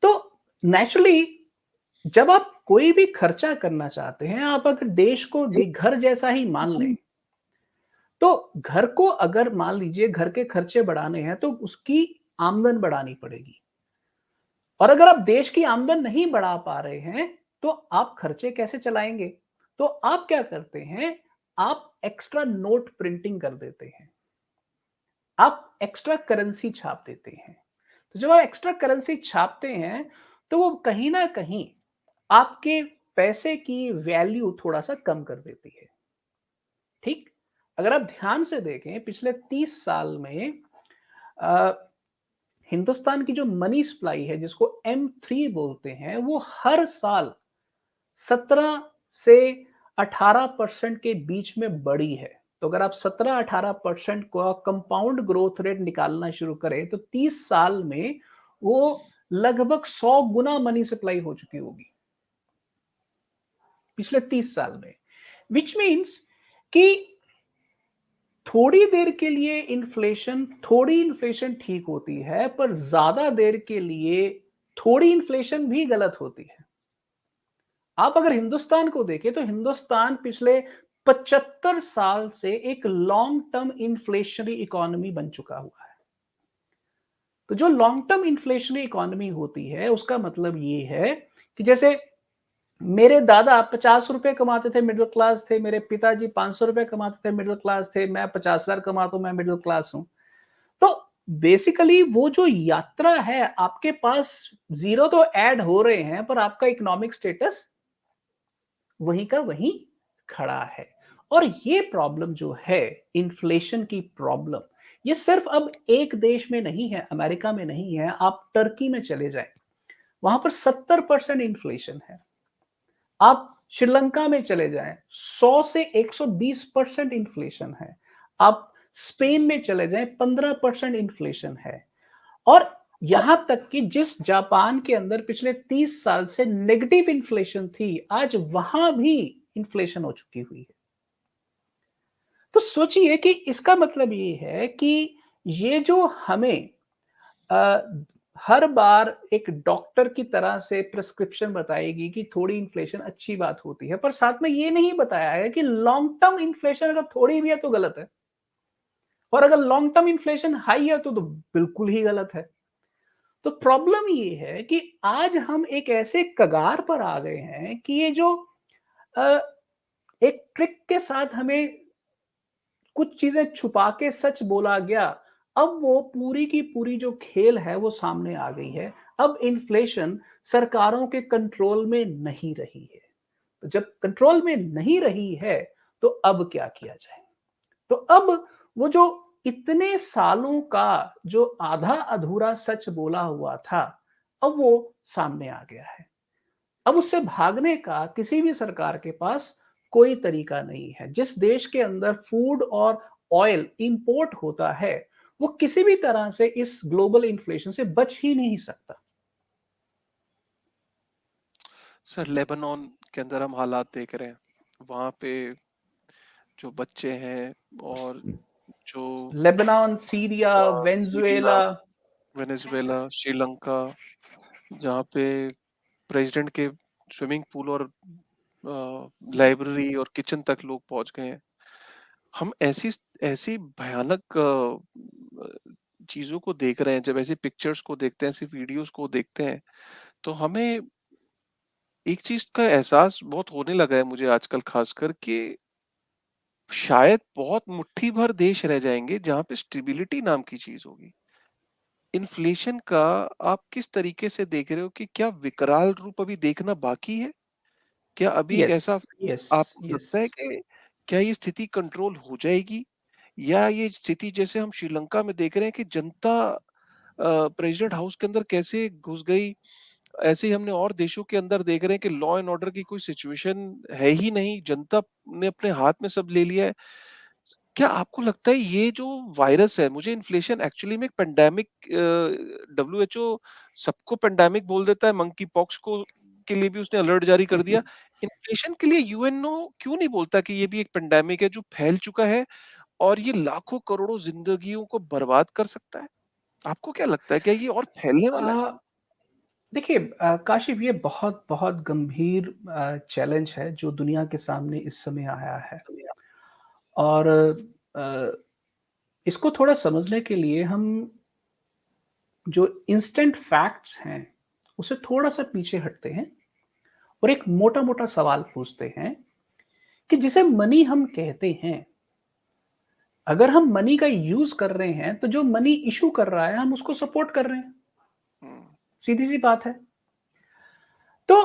तो नेचुरली जब आप कोई भी खर्चा करना चाहते हैं, आप अगर देश को घर जैसा ही मान लें, तो घर को अगर मान लीजिए घर के खर्चे बढ़ाने हैं, तो उसकी आमदन बढ़ानी पड़ेगी। और अगर आप देश की आमदन नहीं बढ़ा पा रहे हैं, तो आप खर्चे कैसे चलाएँगे? तो आप क्या करते हैं, आप एक्स्ट्रा नोट प्रिंटिंग कर देते हैं। आप एक्स्ट्रा करेंसी छाप देते हैं। तो जब आप एक्स्ट्रा करेंसी छापते हैं, तो वो कहीं न कहीं आपके पैसे की वैल्यू थोड़ा-सा कम कर देती है। ठीक? अगर आप ध्यान से देखें पिछले 30 साल में अ, हिंदुस्तान की जो मनी सप्लाई है जिसको M3 बोलते हैं, वो हर साल 17 से 18% के बीच में बढ़ी है। तो अगर आप 17-18% का कंपाउंड ग्रोथ रेट निकालना शुरू करें, तो 30 साल में वो लगभग 100 गुना मनी सप्लाई हो चुकी होगी, पिछले 30 साल में। व्हिच मीन्स कि थोड़ी इन्फ्लेशन ठीक होती है, पर ज़्यादा देर के लिए थोड़ी इन्फ्लेशन भी गलत होती है। आप अगर हिंदुस्तान को देखें, तो हिंदुस्तान पिछले 75 साल से एक लॉन्ग टर्म इन्फ्लेशनरी इकोनॉमी बन चुका हुआ है। तो जो लॉन्ग टर्म इन्फ्लेशनरी इकोनॉमी होती है, उसका मतलब ये है कि जैसे मेरे दादा ₹50 कमाते थे, मिडल क्लास थे, मेरे पिताजी ₹500 कमाते थे, मिडल क्लास थे, मैं 50,000 कमाता हूँ, मैं मिडल क्लास हूँ। तो बेसिकली वो जो यात्रा है, आपके पास ज़ीरो तो ऐड हो रहे हैं, पर आपका इकोनॉमिक स्टेटस वहीं का वहीं खड़ा है। और ये प्रॉब्लम जो है, इन्फ्लेशन की प्रॉब्लम, ये सिर्फ अब एक देश में नहीं है, अमेरिका में नहीं है, आप टर्की में चले जाएँ, वहाँ पर 70% इन्फ्लेशन है। आप श्रीलंका में चले जाएँ, 100 से 120% इन्फ्लेशन है। आप स्पेन में चले जाएँ, 15% इन्फ्लेशन है। और यहाँ तक कि जिस जापान के अंदर पिछले 30 साल से नेगेटिव इन्फ्लेशन थी, आज वहाँ भी इन्फ्लेशन हो चुकी हुई है। तो सोचिए कि इसका मतलब ये है कि ये जो हमें अ, हर बार एक डॉक्टर की तरह से प्रिस्क्रिप्शन बताएगी कि थोड़ी इन्फ्लेशन अच्छी बात होती है, पर साथ में ये नहीं बताया है कि लॉन्ग टर्म इन्फ्लेशन अगर थोड़ी भी है तो गलत है, और अगर लॉन्ग टर्म इन्फ्लेशन हाई है तो बिल्कुल ही गलत है। तो प्रॉब्लम ये है कि आज हम एक ऐसे कगार पर आ गए हैं कि ये जो अ, एक ट्रिक के साथ हमें कुछ चीजें छुपा के सच बोला गया, अब वो पूरी की पूरी जो खेल है वो सामने आ गई है। अब इन्फ्लेशन सरकारों के कंट्रोल में नहीं रही है। तो जब कंट्रोल में नहीं रही है, तो अब क्या किया जाए? तो अब वो जो इतने सालों का जो आधा अधूरा सच बोला हुआ था, अब वो सामने आ गया है। अब उससे भागने का किसी भी सरकार के पास कोई तरीका नहीं है। जिस देश के अंदर फूड और ऑयल इंपोर्ट होता है, वो किसी भी तरह से इस ग्लोबल इन्फ्लेशन से बच ही नहीं सकता। सर लेबनान के अंदर हम हालात देख रहे हैं। वहाँ पे जो बच्चे हैं और जो Lebanon, Syria, Syria, Venezuela. Venezuela, Sri Lanka, जहाँ पे प्रेसिडेंट के स्विमिंग पूल और लाइब्रेरी और किचन तक लोग पहुंच गए हैं। हम ऐसी ऐसी भयानक चीजों को देख रहे हैं, जब ऐसी पिक्चर्स को देखते हैं, ऐसी वीडियोस को देखते हैं, तो हमें एक चीज का एहसास बहुत होने लगा है मुझे आजकल, खासकर कि शायद बहुत मुट्ठी भर देश रह जाएंगे जहां पे स्टेबिलिटी नाम की चीज होगी। इन्फ्लेशन का आप किस तरीके से देख रहे हो, कि क्या विकराल रूप अभी देखना बाकी है? क्या अभी एक यस, ऐसा फेज यस, आपको यस। लगता है कि क्या ये स्थिति कंट्रोल हो जाएगी, या ये स्थिति जैसे हम श्रीलंका में देख रहे हैं कि जनता प्रेसिडेंट हाउस के अंदर कैसे घुस गई, ऐसे ही हमने और देशों के अंदर देख रहे हैं कि लॉ एंड ऑर्डर की कोई सिचुएशन है ही नहीं, जनता ने अपने हाथ में सब ले लिया है। क्या आपको लगता है ये जो वायरस है, मुझे इन्फ्लेशन एक्चुअली में एक पेंडेमिक, डब्ल्यूएचओ सबको पेंडेमिक बोल देता है, मंकी पॉक्स को के लिए भी उसने अलर्ट जारी कर दिया। इन्फ्लेशन के लिए यूएनओ क्यों नहीं बोलता कि ये भी एक पेंडेमिक है जो फैल चुका है और ये लाखों करोड़ों जिंदगियों को बर्बाद कर सकता है? आपको क्या लगता है, क्या ये और फैलने वाला है? अ, देखिए, काशिफ़, ये बहुत बहुत गंभीर चैलेंज है जो दुनिया के सामने इस समय आया है। और अ, इसको थोड़ा समझने के लिए हम जो इंस्टेंट फैक्ट्स हैं, उससे थोड़ा-सा पीछे हटते हैं और एक मोटा-मोटा सवाल पूछते हैं कि जिसे मनी हम कहते हैं, अगर हम मनी का यूज़ कर रहे हैं, तो जो मनी इश्यू कर रहा है, हम उसको सपोर्ट कर रहे हैं। हम्म, सीधी-सी बात है। तो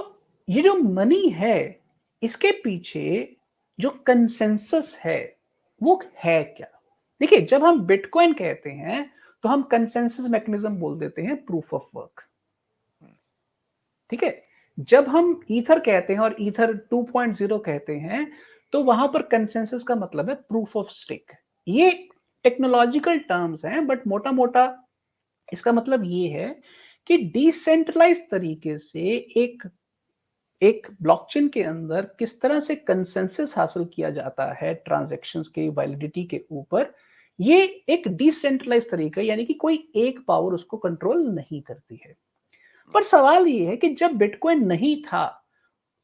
ये जो मनी है, इसके पीछे जो कंसेंसस है, वो है क्या? देखिए, जब हम बिटकॉइन कहते हैं, तो हम कंसेंसस मैकेनिज्म बोल देते हैं, प्रूफ ऑफ वर्क। हम्म, ठीक है? जब हम ईथर कहते हैं और ईथर 2.0 कहते हैं, तो वहां पर कंसेंसस का मतलब है प्रूफ ऑफ स्टेक। ये टेक्नोलॉजिकल टर्म्स हैं, बट मोटा-मोटा इसका मतलब ये है कि डिसेंट्रलाइज्ड तरीके से एक एक ब्लॉकचेन के अंदर किस तरह से कंसेंसस हासिल किया जाता है ट्रांजैक्शंस के वैलिडिटी के ऊपर, ये एक डिसेंट्रलाइज्ड तरीका है, यानी कि कोई एक पावर उसको कंट्रोल नहीं करती है। पर सवाल ये है कि जब बिटकॉइन नहीं था,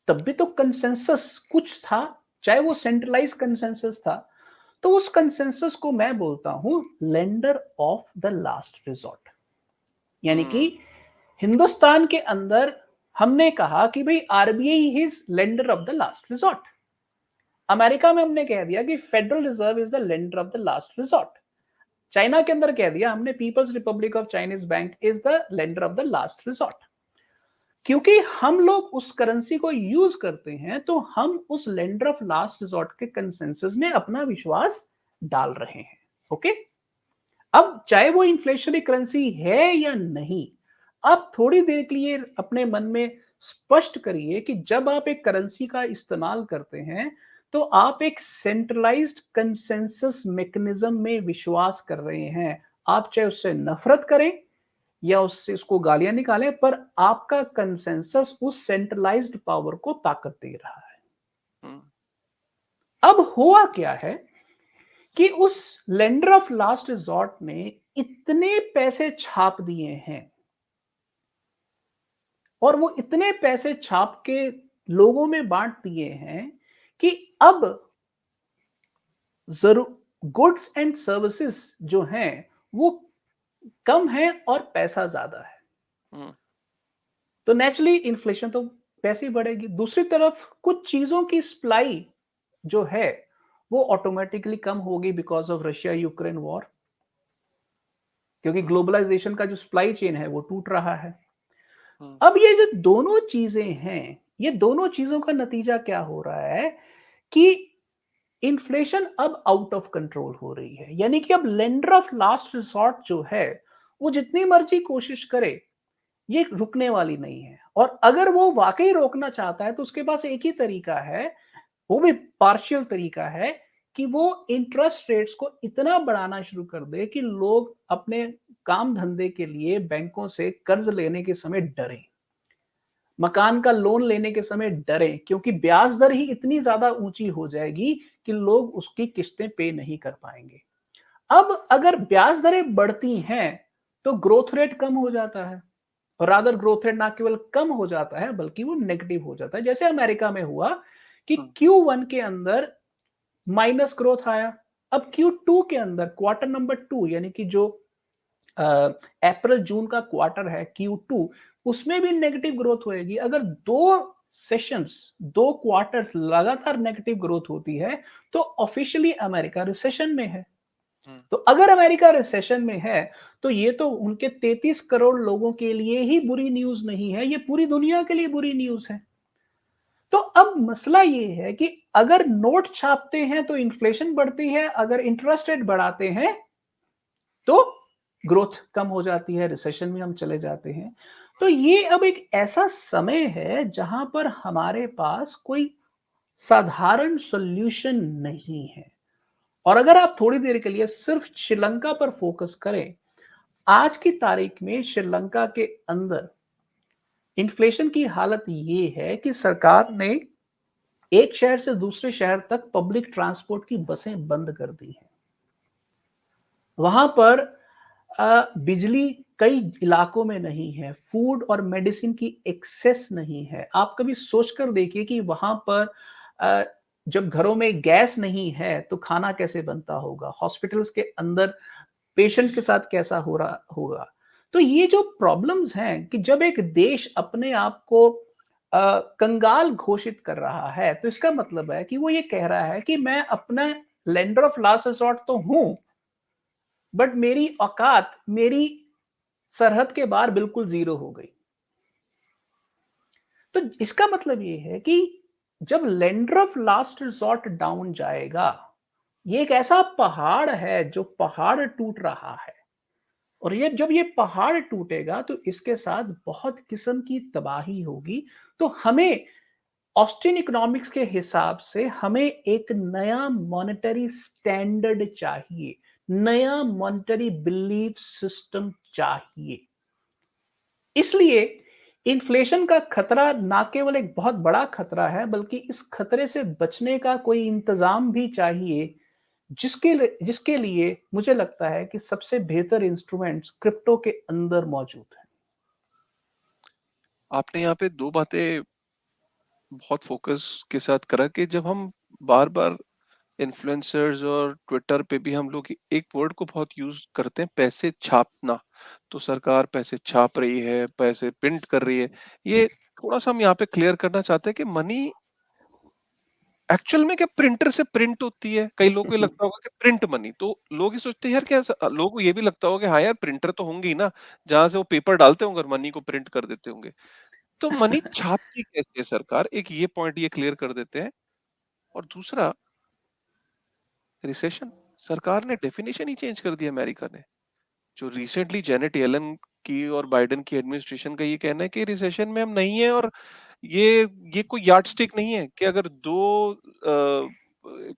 तब भी तो कंसेंसस कुछ था, चाहे वो सेंट्रलाइज कंसेंसस था। तो उस कंसेंसस को मैं बोलता हूं lender of the last resort. यानी कि हम्म, हिंदुस्तान के अंदर हमने कहा कि भाई RBI is lender of the last resort. America में हमने कह दिया कि Federal Reserve is the lender of the last resort. China के अंदर कह दिया हमने People's Republic of Chinese bank is the lender of the last resort. क्योंकि हम लोग उस करेंसी को यूज करते हैं, तो हम उस लेंडर ऑफ लास्ट रिजॉर्ट के कंसेंसस में अपना विश्वास डाल रहे हैं। ओके, अब चाहे वो इन्फ्लेशनरी करेंसी है या नहीं, आप थोड़ी देर के लिए अपने मन में स्पष्ट करिए कि जब आप एक करेंसी का इस्तेमाल करते हैं, तो आप एक सेंट्रलाइज्ड कंसेंसस मैकेनिज्म में विश्वास कर रहे हैं। आप चाहे उससे नफरत करें या उससे उसको गालियां निकालें, पर आपका कंसेंसस उस सेंट्रलाइज्ड पावर को ताकत दे रहा है। हम्म, अब हुआ क्या है कि उस लेंडर ऑफ लास्ट रिजॉर्ट ने इतने पैसे छाप दिए हैं, और वो इतने पैसे छाप के लोगों में बांट दिए हैं कि अब जरूर गुड्स एंड सर्विसेज जो हैं वो कम है और पैसा ज्यादा है। हम्म, तो नेचुरली इन्फ्लेशन तो वैसे ही बढ़ेगी। दूसरी तरफ कुछ चीजों की सप्लाई जो है वो ऑटोमेटिकली कम होगी because of Russia Ukraine war, क्योंकि हम्म, ग्लोबलाइजेशन का जो सप्लाई चेन है वो टूट रहा है। हम्म, अब ये जो दोनों चीजें हैं, ये दोनों चीजों का नतीजा क्या हो रहा है कि इन्फ्लेशन अब आउट ऑफ कंट्रोल हो रही है। यानी कि अब लेंडर ऑफ लास्ट रिसॉर्ट जो है, वो जितनी मर्जी कोशिश करे, ये रुकने वाली नहीं है। और अगर वो वाकई रोकना चाहता है, तो उसके पास एक ही तरीका है, वो भी पार्शियल तरीका है, कि वो इंटरेस्ट रेट्स को इतना बढ़ाना शुरू कर दे कि लोग अपने काम धंधे के लिए बैंकों से कर्ज लेने के समय डरें, मकान का लोन लेने के समय डरें, क्योंकि ब्याज दर ही इतनी ज्यादा ऊंची हो जाएगी कि लोग उसकी किस्तें पे नहीं कर पाएंगे। अब अगर ब्याज दरें बढ़ती हैं, तो ग्रोथ रेट कम हो जाता है, और रादर ग्रोथ रेट ना केवल कम हो जाता है, बल्कि वो नेगेटिव हो जाता है, जैसे अमेरिका में हुआ कि हुँ, Q1 के अंदर माइनस ग्रोथ आया। अब Q2 के अंदर क्वार्टर नंबर 2 यानी कि जो अ, अप्रैल जून का क्वार्टर है Q2 उसमें भी नेगेटिव ग्रोथ होएगी। अगर 2 सेशंस 2 क्वार्टर्स लगातार नेगेटिव ग्रोथ होती है, तो ऑफिशियली अमेरिका रिसेशन में है। हुँ। तो अगर अमेरिका रिसेशन में है, तो ये तो उनके 33 करोड़ लोगों के लिए ही बुरी न्यूज़ नहीं है, ये पूरी दुनिया के लिए बुरी न्यूज़ है। तो अब मसला ये है कि अगर नोट छापते हैं तो इन्फ्लेशन बढ़ती है, अगर इंटरेस्ट रेट बढ़ाते हैं तो ग्रोथ कम हो जाती है, रिसेशन में हम चले जाते हैं। तो ये अब एक ऐसा समय है जहां पर हमारे पास कोई साधारण सॉल्यूशन नहीं है। और अगर आप थोड़ी देर के लिए सिर्फ श्रीलंका पर फोकस करें, आज की तारीख में श्रीलंका के अंदर इन्फ्लेशन की हालत ये है कि सरकार ने एक शहर से दूसरे शहर तक पब्लिक ट्रांसपोर्ट की बसें बंद कर दी हैं। वहां पर बिजली कई इलाकों में नहीं है, फूड और मेडिसिन की एक्सेस नहीं है। आप कभी सोच कर देखिए कि वहां पर अ, जब घरों में गैस नहीं है तो खाना कैसे बनता होगा, हॉस्पिटल्स के अंदर पेशेंट के साथ कैसा हो रहा होगा। तो ये जो प्रॉब्लम्स हैं कि जब एक देश अपने आप को कंगाल घोषित कर रहा है, तो इसका मतलब है कि वो ये कह रहा है कि मैं अपना लेंडर ऑफ लास्ट रिसॉर्ट तो हूं, बट मेरी औकात मेरी सरहद के बाहर बिल्कुल ज़ीरो हो गई। तो इसका मतलब ये है कि जब lender of last resort down जाएगा, ये एक ऐसा पहाड़ है जो पहाड़ टूट रहा है। और ये जब ये पहाड़ टूटेगा तो इसके साथ बहुत किस्म की तबाही होगी। तो हमें ऑस्टिन इकोनॉमिक्स के हिसाब से हमें एक नया मॉनेटरी स्टैंडर्ड चाहिए, नया मॉनेटरी बिलीफ सिस्टम चाहिए। इसलिए इन्फ्लेशन का खतरा ना केवल एक बहुत बड़ा खतरा है, बल्कि इस खतरे से बचने का कोई इंतजाम भी चाहिए, जिसके लिए मुझे लगता है कि सबसे बेहतर इंस्ट्रूमेंट्स क्रिप्टो के अंदर मौजूद हैं। आपने यहाँ पे 2 बातें बहुत फ़ोकस के साथ करा कि जब हम बार-बार इन्फ्लुएंसर्स और ट्विटर पे भी हम लोग एक वर्ड को बहुत यूज़ करते हैं, पैसे छापना। तो सरकार पैसे छाप रही है, पैसे प्रिंट कर रही है। ये थोड़ा-सा हम यहाँ पे क्लियर करना चाहते हैं कि मनी एक्चुअल में क्या प्रिंटर से प्रिंट होती है? कई लोगों को ये लगता होगा कि प्रिंट मनी, तो लोग ये सोचते हैं यार क्या लोगों को ये भी लगता होगा कि हाँ यार प्रिंटर तो होंगी ना, जहाँ से वो पेपर डालते होंगे और मनी को प्रिंट कर देते होंगे। तो मनी छापती कैसे है सरकार? एक ये पॉइंट ये क्लियर कर देते हैं। और दूसरा, रिसेशन, सरकार ने डेफिनिशन ही चेंज कर दी अमेरिका ने। जो रिसेंटली जेनेट येलन की और बाइडेन की एडमिनिस्ट्रेशन का ये कहना है कि रिसेशन में हम नहीं है, और ये ये कोई यार्डस्टिक नहीं है कि अगर 2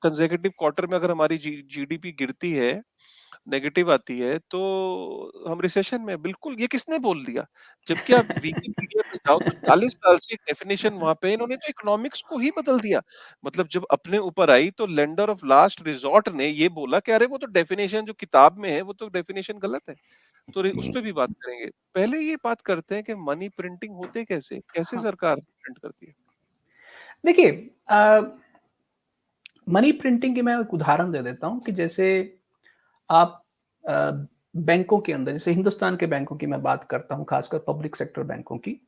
कंसेक्यूटिव क्वार्टर में अगर हमारी जीडीपी गिरती है, नेगेटिव आती है, तो हम रिसेशन में हैं। बिल्कुल, ये किसने बोल दिया? जबकि आप विकिपीडिया पे जाओ तो 40 साल से डेफिनिशन वहाँ पे इन्होंने तो इकोनॉमिक्स को ही बदल दिया। मतलब जब अपने ऊपर आई तो लेंडर ऑफ लास्ट रिसॉर्ट ने ये बोला कि अरे वो तो डेफिनिशन जो किताब में है वो तो डेफिनिशन गलत है। तो उस पे भी बात करेंगे। पहले ये बात करते हैं कि मनी प्रिंटिंग होते कैसे? कैसे हाँ, सरकार प्रिंट करती है? देखिए मनी प्रिंटिंग की मैं एक उदाहरण दे देता हूँ कि जैसे आप अ, बैंकों के अंदर जैसे हिंदुस्तान के बैंकों की मैं बात करता हूँ, खासकर पब्लिक सेक्टर बैंकों की।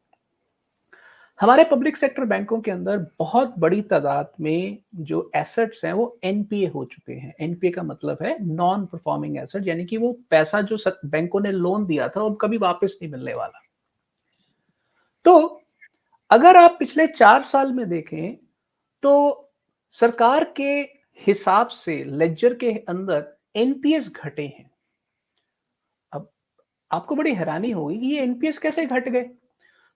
हमारे पब्लिक सेक्टर बैंकों के अंदर बहुत बड़ी तादाद में जो एसेट्स हैं वो एनपीए हो चुके हैं। एनपीए का मतलब है नॉन परफॉर्मिंग एसेट, यानी कि वो पैसा जो बैंकों ने लोन दिया था वो कभी वापस नहीं मिलने वाला। तो अगर आप पिछले 4 साल में देखें तो सरकार के हिसाब से लेजर के अंदर एनपीएस घटे हैं। अब आपको बड़ी हैरानी होगी कि ये एनपीएस कैसे घट गए।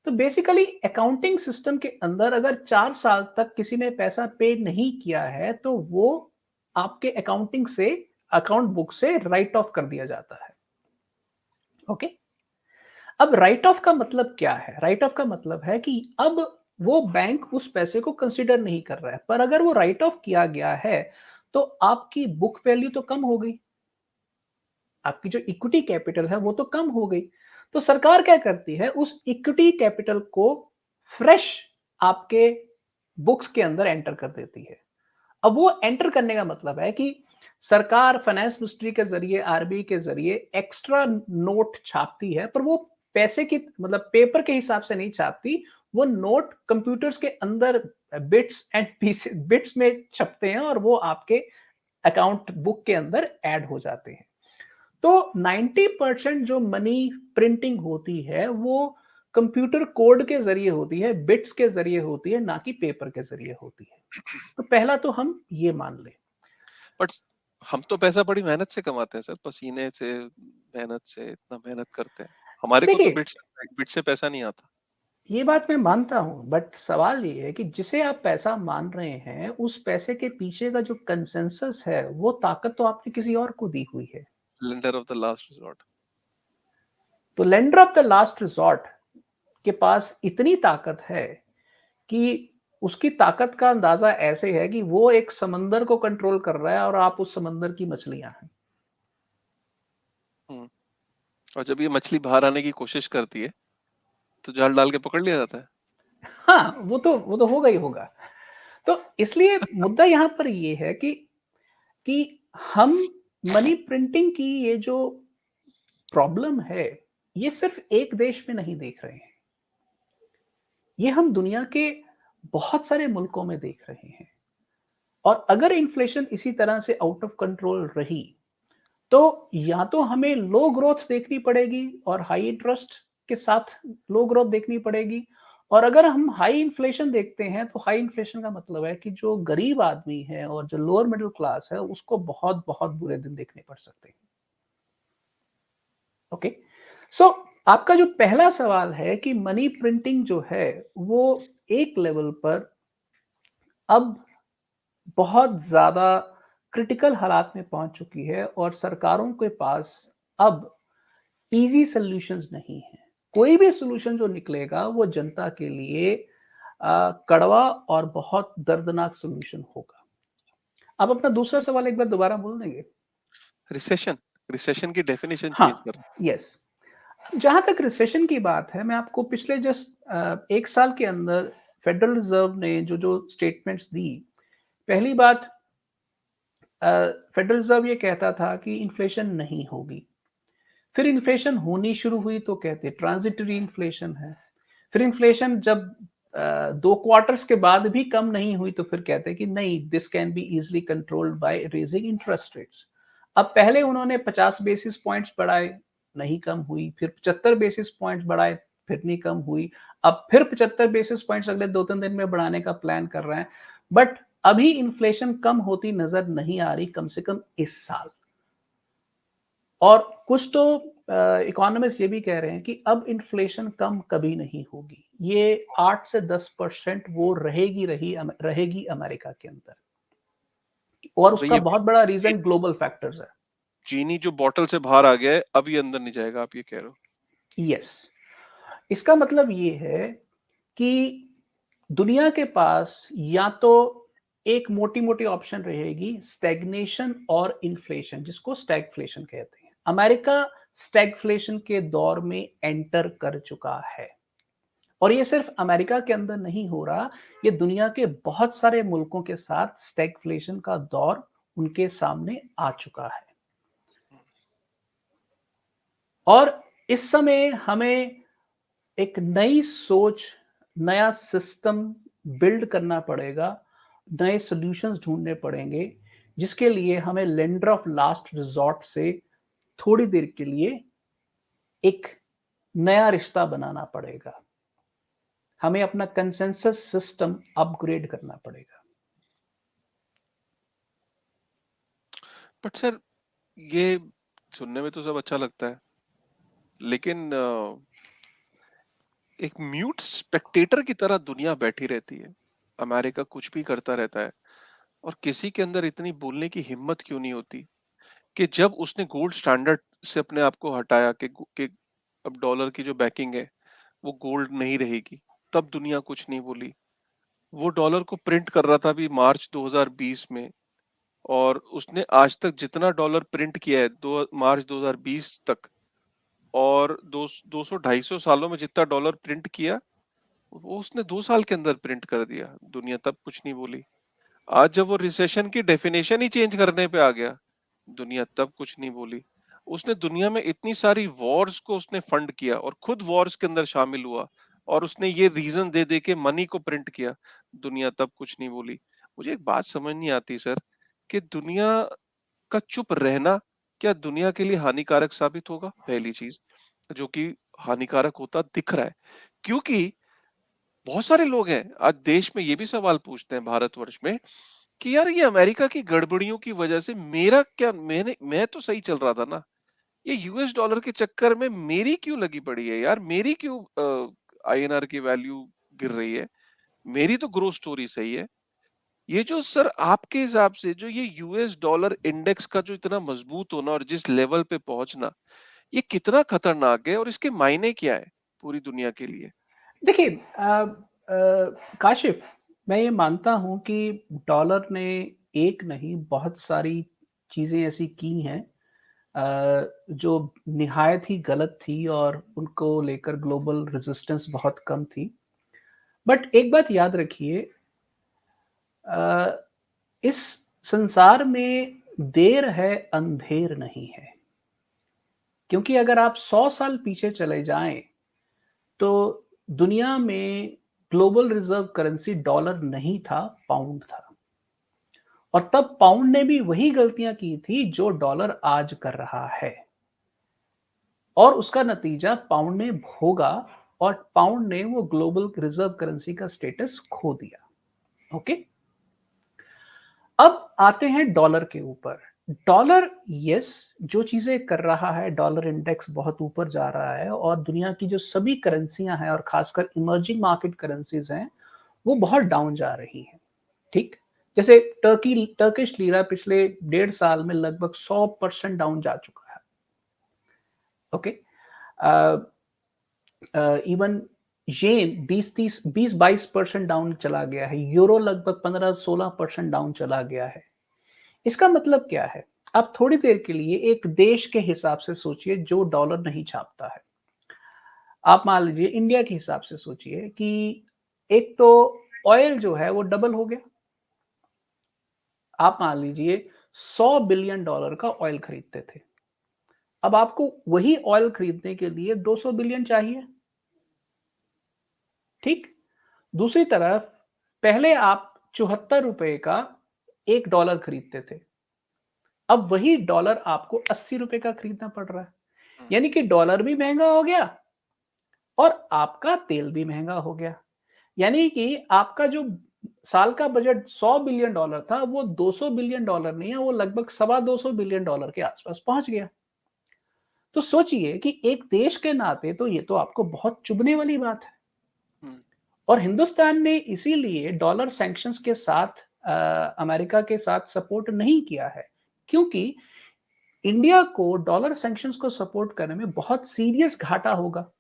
तो बेसिकली अकाउंटिंग सिस्टम के अंदर अगर 4 साल तक किसी ने पैसा पे नहीं किया है तो वो आपके अकाउंटिंग से अकाउंट बुक से राइट ऑफ कर दिया जाता है। ओके। अब राइट ऑफ का मतलब क्या है? राइट ऑफ का मतलब है कि अब वो बैंक उस पैसे को कंसिडर नहीं कर रहा है, पर अगर वो राइट ऑफ किया गया है तो आपकी बुक वैल्यू तो कम हो गई, आपकी जो इक्विटी कैपिटल है वो तो कम हो गई। तो सरकार क्या करती है, उस इक्विटी कैपिटल को फ्रेश आपके बुक्स के अंदर एंटर कर देती है। अब वो एंटर करने का मतलब है कि सरकार फाइनेंस मिनिस्ट्री के ज़रिए, आरबीआई के ज़रिए एक्स्ट्रा नोट छापती है, पर वो पैसे की मतलब पेपर के हिसाब से नहीं छापती, वो नोट कंप्यूटर्स के अंदर बिट्स एंड पीसेस बिट्स में छपते हैं और वो आपके अकाउंट बुक के अंदर ऐड हो जाते हैं। तो 90% जो मनी प्रिंटिंग होती है, वो कंप्यूटर कोड के ज़रिए होती है, बिट्स के ज़रिए होती है, ना कि पेपर के ज़रिए होती है। तो पहला तो हम ये मान लें। बट हम तो पैसा बड़ी मेहनत से कमाते हैं सर, पसीने से, मेहनत से, इतना मेहनत करते हैं। हमारे को तो देखिए, बिट से पैसा नहीं आता। ये बात मैं मानता हूँ, बट सवाल ये है कि जिसे आप पैसा मान रहे हैं, उस पैसे के पीछे का जो कंसेंसस है, वो ताकत तो आपने किसी और को दी हुई है। Lender of the last resort. तो lender of the last resort के पास इतनी ताकत है कि उसकी ताकत का अंदाज़ा ऐसे है कि वो एक समंदर को कंट्रोल कर रहा है और आप उस समंदर की मछलियाँ हैं। हुँ, और जब ये मछली बाहर आने की कोशिश करती है, तो जाल डाल के पकड़ लिया जाता है। हाँ, वो तो होगा ही होगा। तो इसलिए मुद्दा यहाँ पर ये है कि हम मनी प्रिंटिंग की ये जो प्रॉब्लम है, ये सिर्फ़ एक देश में नहीं देख रहे हैं। ये हम दुनिया के बहुत सारे मुल्कों में देख रहे हैं और अगर इन्फ्लेशन इसी तरह से आउट ऑफ कंट्रोल रही, तो या तो हमें लो ग्रोथ देखनी पड़ेगी और हाई इंटरेस्ट के साथ लो ग्रोथ देखनी पड़ेगी और अगर हम हाई इन्फ्लेशन देखते हैं, तो हाई इन्फ्लेशन का मतलब है कि जो गरीब आदमी है और जो लोअर मिडल क्लास है, उसको बहुत-बहुत बुरे दिन देखने पड़ सकते हैं। ओके। सो आपका जो पहला सवाल है कि मनी प्रिंटिंग जो है, वो एक लेवल पर अब बहुत ज़्यादा क्रिटिकल हालात में पहुँच चुकी है और सरकारों के पास अब ईज़ी सॉल्यूशंस नहीं हैं। कोई भी सॉल्यूशन जो निकलेगा वो जनता के लिए कड़वा और बहुत दर्दनाक सॉल्यूशन होगा। आप अपना दूसरा सवाल एक बार दोबारा बोल देंगे? रिसेशन, रिसेशन की डेफिनिशन चेंज हाँ, कर। यस। जहाँ तक रिसेशन की बात है, मैं आपको पिछले जस्ट 1 साल के अंदर फेडरल रिज़र्व ने जो-जो स्टेटमेंट्स दी, पहली बात अ, फेडरल रिज़र्व ये कहता था कि इन्फ्लेशन नहीं होगी। फिर इन्फ्लेशन होनी शुरू हुई तो कहते ट्रांजिटरी इन्फ्लेशन है। फिर इन्फ्लेशन जब 2 क्वार्टर्स के बाद भी कम नहीं हुई तो फिर कहते हैं कि नहीं this can be easily controlled by raising interest rates. अब पहले उन्होंने 50 बेसिस पॉइंट्स बढ़ाए, नहीं कम हुई, फिर 75 बेसिस पॉइंट्स बढ़ाए, फिर नहीं कम हुई। अब फिर 75 बेसिस पॉइंट्स अगले 2-3 दिन में बढ़ाने का प्लान कर रहे हैं। बट अभी इन्फ्लेशन कम होती नज़र नहीं आ रही कम से कम इस साल। और कुछ तो इकोनॉमिस्ट ये भी कह रहे हैं कि अब इन्फ्लेशन कम कभी नहीं होगी। ये 8 से 10% वो रहेगी अमेरिका के अंदर और तो उसका बहुत बड़ा ये रीज़न ग्लोबल फैक्टर्स है। चीनी जो बॉटल से बाहर आ गया है, अब ये अंदर नहीं जाएगा, आप ये कह रहे हो? यस, इसका मतलब ये है कि दुनिया के पास या तो एक मोटी-मोटी ऑप्शन रहेगी स्टैग्नेशन और इन्फ्लेशन जिसको स्टैगफ्लेशन कहते हैं। अमेरिका स्टैगफ्लेशन के दौर में एंटर कर चुका है। और ये सिर्फ अमेरिका के अंदर नहीं हो रहा, ये दुनिया के बहुत सारे मुल्कों के साथ स्टैगफ्लेशन का दौर उनके सामने आ चुका है। और इस समय हमें एक नई सोच, नया सिस्टम बिल्ड करना पड़ेगा, नए सॉल्यूशंस ढूँढने पड़ेंगे, जिसके लिए हमें लेंडर ऑफ लास्ट रिसॉर्ट से थोड़ी देर के लिए एक नया रिश्ता बनाना पड़ेगा। हमें अपना कंसेंसस सिस्टम अपग्रेड करना पड़ेगा। बट सर, ये सुनने में तो सब अच्छा लगता है, लेकिन एक म्यूट स्पेक्टेटर की तरह दुनिया बैठी रहती है। अमेरिका कुछ भी करता रहता है और किसी के अंदर इतनी बोलने की हिम्मत क्यों नहीं होती कि जब उसने गोल्ड स्टैंडर्ड से अपने आप को हटाया कि अब डॉलर की जो बैकिंग है वो गोल्ड नहीं रहेगी, तब दुनिया कुछ नहीं बोली। वो डॉलर को प्रिंट कर रहा था अभी मार्च 2020 में, और उसने आज तक जितना डॉलर प्रिंट किया है मार्च 2020 तक, और 200-250 सालों में जितना डॉलर प्रिंट किया, वो उसने 2 साल के अंदर प्रिंट कर दिया, दुनिया तब कुछ नहीं बोली। आज जब वो रिसेशन की डेफिनेशन ही चेंज करने पे आ गया, दुनिया तब कुछ नहीं बोली। उसने दुनिया में इतनी सारी वॉर्स को उसने फंड किया और खुद वॉर्स के अंदर शामिल हुआ और उसने ये रीजन दे दे के मनी को प्रिंट किया, दुनिया तब कुछ नहीं बोली। मुझे एक बात समझ नहीं आती सर, कि दुनिया का चुप रहना क्या दुनिया के लिए हानिकारक साबित होगा? पहली चीज, जो कि हानिकारक होता दिख रहा है, क्योंकि बहुत सारे लोग हैं आज देश में ये भी सवाल पूछते हैं भारतवर्ष में कि यार ये अमेरिका की गड़बड़ियों की वजह से मेरा क्या, मैं तो सही चल रहा था ना, ये यूएस डॉलर के चक्कर में मेरी क्यों लगी पड़ी है यार, मेरी क्यों आईएनआर की वैल्यू गिर रही है, मेरी तो ग्रोथ स्टोरी सही है। ये जो सर आपके हिसाब से जो ये यूएस डॉलर इंडेक्स का जो इतना मजबूत होना और जिस लेवल पे पहुंचना, ये कितना खतरनाक है और इसके मायने क्या है पूरी दुनिया के लिए? देखिए काशिफ़, मैं ये मानता हूँ कि डॉलर ने एक नहीं बहुत सारी चीज़ें ऐसी की हैं जो निहायत ही गलत थी और उनको लेकर ग्लोबल रेज़िस्टेंस बहुत कम थी। बट एक बात याद रखिए अ, इस संसार में देर है अंधेर नहीं है। क्योंकि अगर आप 100 साल पीछे चले जाएँ, तो दुनिया में ग्लोबल रिज़र्व करेंसी डॉलर नहीं था, पाउंड था। और तब पाउंड ने भी वही गलतियाँ की थी जो डॉलर आज कर रहा है। और उसका नतीजा पाउंड ने भोगा और पाउंड ने वो ग्लोबल रिज़र्व करेंसी का स्टेटस खो दिया। ओके? अब आते हैं डॉलर के ऊपर। डॉलर यस, जो चीज़ें कर रहा है, डॉलर इंडेक्स बहुत ऊपर जा रहा है और दुनिया की जो सभी करेंसियाँ हैं और खासकर इमर्जिंग मार्केट करेंसीज़ हैं, वो बहुत डाउन जा रही हैं, ठीक? जैसे टर्किश लीरा पिछले 1.5 साल में लगभग 100% डाउन जा चुका है, ओके? अ इवन येन 20-22% डाउन चला गया है, यूरो लगभग 15-16% डाउन चला गया है। इसका मतलब क्या है? आप थोड़ी देर के लिए एक देश के हिसाब से सोचिए जो डॉलर नहीं छापता है। आप मान लीजिए इंडिया के हिसाब से सोचिए कि एक तो ऑयल जो है वो डबल हो गया। आप मान लीजिए $100 बिलियन का ऑयल खरीदते थे। अब आपको वही ऑयल खरीदने के लिए 200 बिलियन चाहिए, ठीक? दूसरी तरफ पहले आप ₹74 का $1 खरीदते थे। अब वही डॉलर आपको ₹80 का खरीदना पड़ रहा है। हम्म। यानी कि डॉलर भी महँगा हो गया और आपका तेल भी महँगा हो गया। यानी कि आपका जो साल का बजट $100 बिलियन था, वो $200 बिलियन नहीं है, वो लगभग सवा $200 बिलियन के आस-पास पहुँच गया। तो सोचिए कि एक देश के नाते तो ये तो आपको बहुत चुभने वाली बात है। हम्म। और हिंदुस्तान ने इसीलिए डॉलर सैंक्शंस के साथ अमेरिका के साथ सपोर्ट नहीं किया है, क्योंकि इंडिया को डॉलर सैंक्शंस को सपोर्ट करने में बहुत सीरियस घाटा होगा।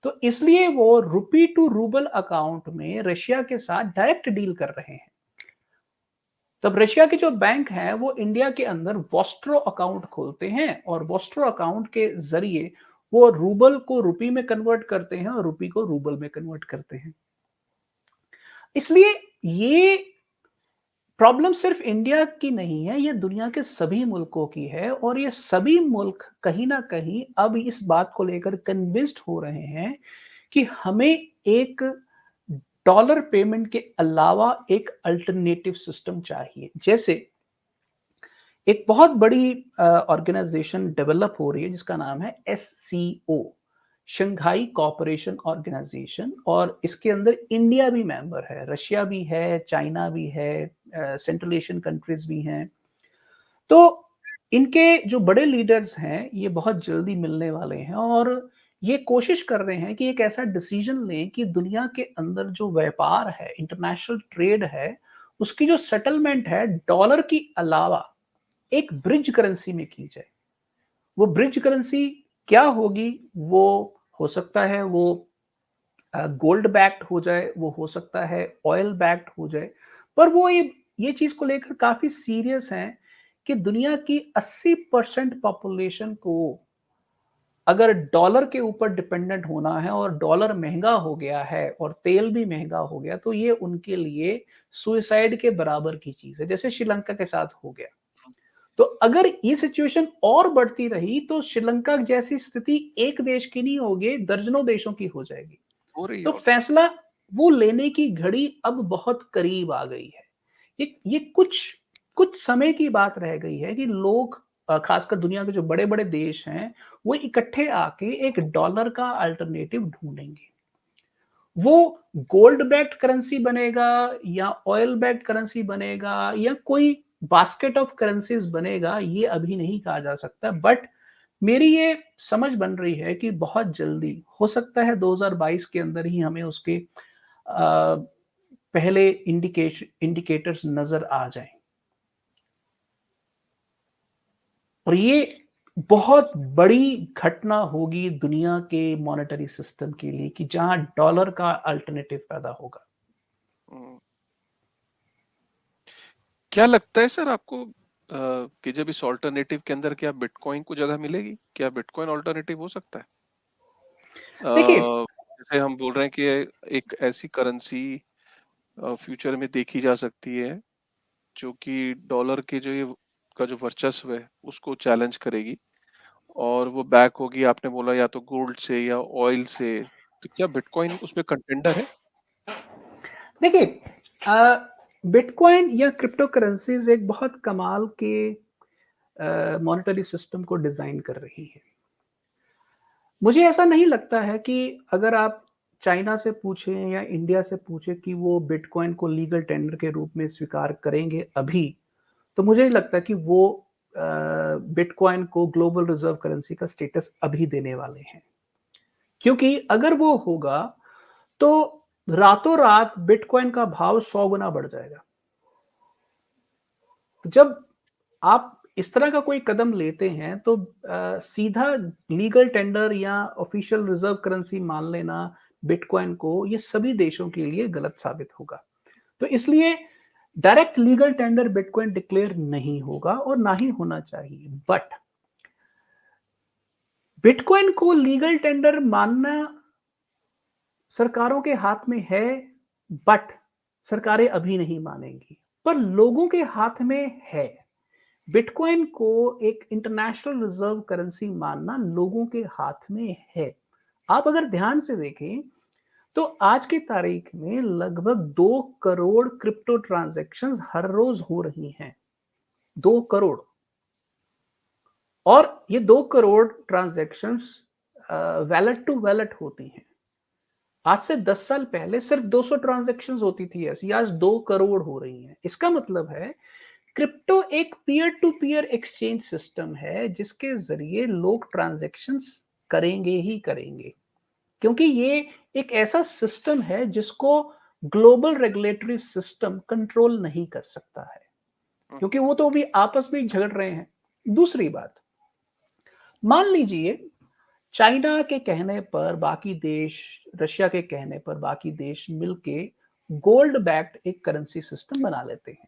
तो इसलिए वो रूपी टू रूबल अकाउंट में रशिया के साथ डायरेक्ट डील कर रहे हैं। तब रशिया के जो बैंक हैं वो इंडिया के अंदर वॉस्ट्रो अकाउंट खोलते हैं और वॉस्ट्रो अकाउंट के ज़रिए वो रूबल को रुपी में कन्वर्ट करते हैं और रुपी को रूबल में कन्वर्ट करते हैं। इसलिए ये प्रॉब्लम सिर्फ इंडिया की नहीं है, ये दुनिया के सभी मुल्कों की है और ये सभी मुल्क कहीं न कहीं अब इस बात को लेकर कन्विंस्ड हो रहे हैं कि हमें एक डॉलर पेमेंट के अलावा एक अल्टरनेटिव सिस्टम चाहिए। जैसे एक बहुत बड़ी ऑर्गेनाइज़ेशन डेवलप हो रही है जिसका नाम है एससीओ, शंघाई कोऑपरेशन ऑर्गेनाइज़ेशन और इसके अंदर इंडिया भी मेंबर है, रशिया भी है, चाइना भी है, सेंट्रल एशियन कंट्रीज़ भी हैं। तो इनके जो बड़े लीडर्स हैं, ये बहुत जल्दी मिलने वाले हैं और ये कोशिश कर रहे हैं कि एक ऐसा डिसीजन लें कि दुनिया के अंदर जो व्यापार है, इंटरनेशनल ट्रेड है, उसकी जो सेटलमेंट है, डॉलर की अलावा एक ब्रिज करेंसी में की जाए। वो ब्रिज करेंसी क्या होगी? वो हो सकता है वो गोल्ड बैक्ड हो जाए, वो हो सकता है ऑयल बैक्ड हो जाए। पर वो ये चीज़ को लेकर काफ़ी सीरियस हैं कि दुनिया की 80% पॉपुलेशन को अगर डॉलर के ऊपर डिपेंडेंट होना है और डॉलर महँगा हो गया है और तेल भी महँगा हो गया, तो ये उनके लिए सुसाइड के बराबर की चीज़ है, जैसे श्रीलंका के साथ हो गया। तो अगर ये सिचुएशन और बढ़ती रही, तो श्रीलंका जैसी स्थिति एक देश की नहीं होगी, दर्जनों देशों की हो जाएगी। हो रही है तो ऑलरेडी। फैसला वो लेने की घड़ी अब बहुत करीब आ गई है। ये कुछ कुछ समय की बात रह गई है कि लोग खासकर दुनिया के जो बड़े-बड़े देश हैं, वो इकट्ठे आके एक डॉलर का अल्टरनेटिव ढूँढेंगे। वो गोल्ड बैक्ड करेंसी बनेगा या ऑयल बैक्ड करेंसी बनेगा या कोई बास्केट ऑफ करेंसीज़ बनेगा, ये अभी नहीं कहा जा सकता। बट मेरी ये समझ बन रही है कि बहुत जल्दी हो सकता है 2022 के अंदर ही हमें उसके पहले इंडिकेटर्स नज़र आ जाएँ। और ये बहुत बड़ी घटना होगी दुनिया के मॉनेटरी सिस्टम के लिए कि जहाँ डॉलर का अल्टरनेटिव पैदा होगा। हुँ। क्या लगता है सर आपको कि जब इस अल्टरनेटिव के अंदर क्या बिटकॉइन को जगह मिलेगी? क्या बिटकॉइन अल्टरनेटिव हो सकता है? देखिए जैसे हम बोल रहे हैं कि एक ऐसी करेंसी फ्यूचर में देखी जा सकती है, जो कि डॉलर के जो ये का जो वर्चस्व है, उसको चैलेंज करेगी और वो बैक होगी आपने बोला या तो गोल्ड से या ऑयल से, तो क्या बिटकॉइन उसमें कंटेंडर है? देखिए बिटकॉइन या क्रिप्टो करेंसीज़ एक बहुत कमाल के मॉनेटरी सिस्टम को डिज़ाइन कर रही है। मुझे ऐसा नहीं लगता है कि अगर आप चाइना से पूछें या इंडिया से पूछें कि वो बिटकॉइन को लीगल टेंडर के रूप में स्वीकार करेंगे अभी, तो मुझे नहीं लगता कि वो बिटकॉइन को ग्लोबल रिज़र्व करेंसी का स्टेटस अभी देने वाले हैं। क्योंकि अगर वो होगा, तो रातों-रात बिटकॉइन का भाव 100 गुना बढ़ जाएगा। जब आप इस तरह का कोई कदम लेते हैं तो सीधा लीगल टेंडर या ऑफिशियल रिजर्व करेंसी मान लेना बिटकॉइन को ये सभी देशों के लिए गलत साबित होगा। तो इसलिए direct legal tender bitcoin declare नहीं होगा और ना ही होना चाहिए। बट बिटकॉइन को लीगल टेंडर मानना सरकारों के हाथ में है, बट सरकारें अभी नहीं मानेंगी। पर लोगों के हाथ में है। बिटकॉइन को एक इंटरनेशनल रिजर्व करेंसी मानना लोगों के हाथ में है। आप अगर ध्यान से देखें तो आज की तारीख में लगभग 2 करोड़ क्रिप्टो ट्रांजैक्शंस हर रोज हो रही हैं। 2 करोड़। और ये 2 crore transactions wallet to wallet होती हैं। आज से 10 साल पहले सिर्फ 200 ट्रांजैक्शंस होती थी ऐसी, आज 2 करोड़ हो रही हैं। इसका मतलब है क्रिप्टो एक peer to peer exchange system है जिसके जरिए लोग ट्रांजैक्शंस करेंगे ही करेंगे, क्योंकि ये एक ऐसा सिस्टम है जिसको ग्लोबल रेगुलेटरी सिस्टम कंट्रोल नहीं कर सकता है, हुँ, क्योंकि वो तो अभी आपस में ही झगड़ रहे हैं। दूसरी बात, मान लीजिए चाइना के कहने पर बाकी देश, रशिया के कहने पर बाकी देश मिलके गोल्ड बैक्ड एक करेंसी सिस्टम बना लेते हैं।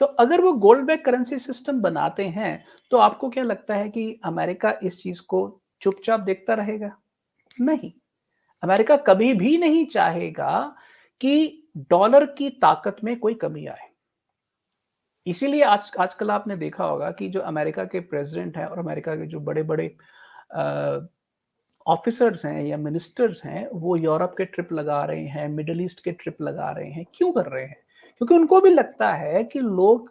तो अगर वो गोल्ड बैक करेंसी सिस्टम बनाते हैं, तो आपको क्या लगता है कि अमेरिका इस चीज़ को चुपचाप देखता रहेगा? नहीं। अमेरिका कभी भी नहीं चाहेगा कि डॉलर की ताकत में कोई कमी आए। इसीलिए आजकल आपने देखा होगा कि जो अमेरिका के प्रेज़िडेंट हैं और अमेरिका के जो बड़े-बड़े अ, ऑफ़िसर्स हैं या मिनिस्टर्स हैं, वो यूरोप के ट्रिप लगा रहे हैं, मिडल ईस्ट के ट्रिप लगा रहे हैं। क्यों कर रहे हैं? क्योंकि उनको भी लगता है कि लोग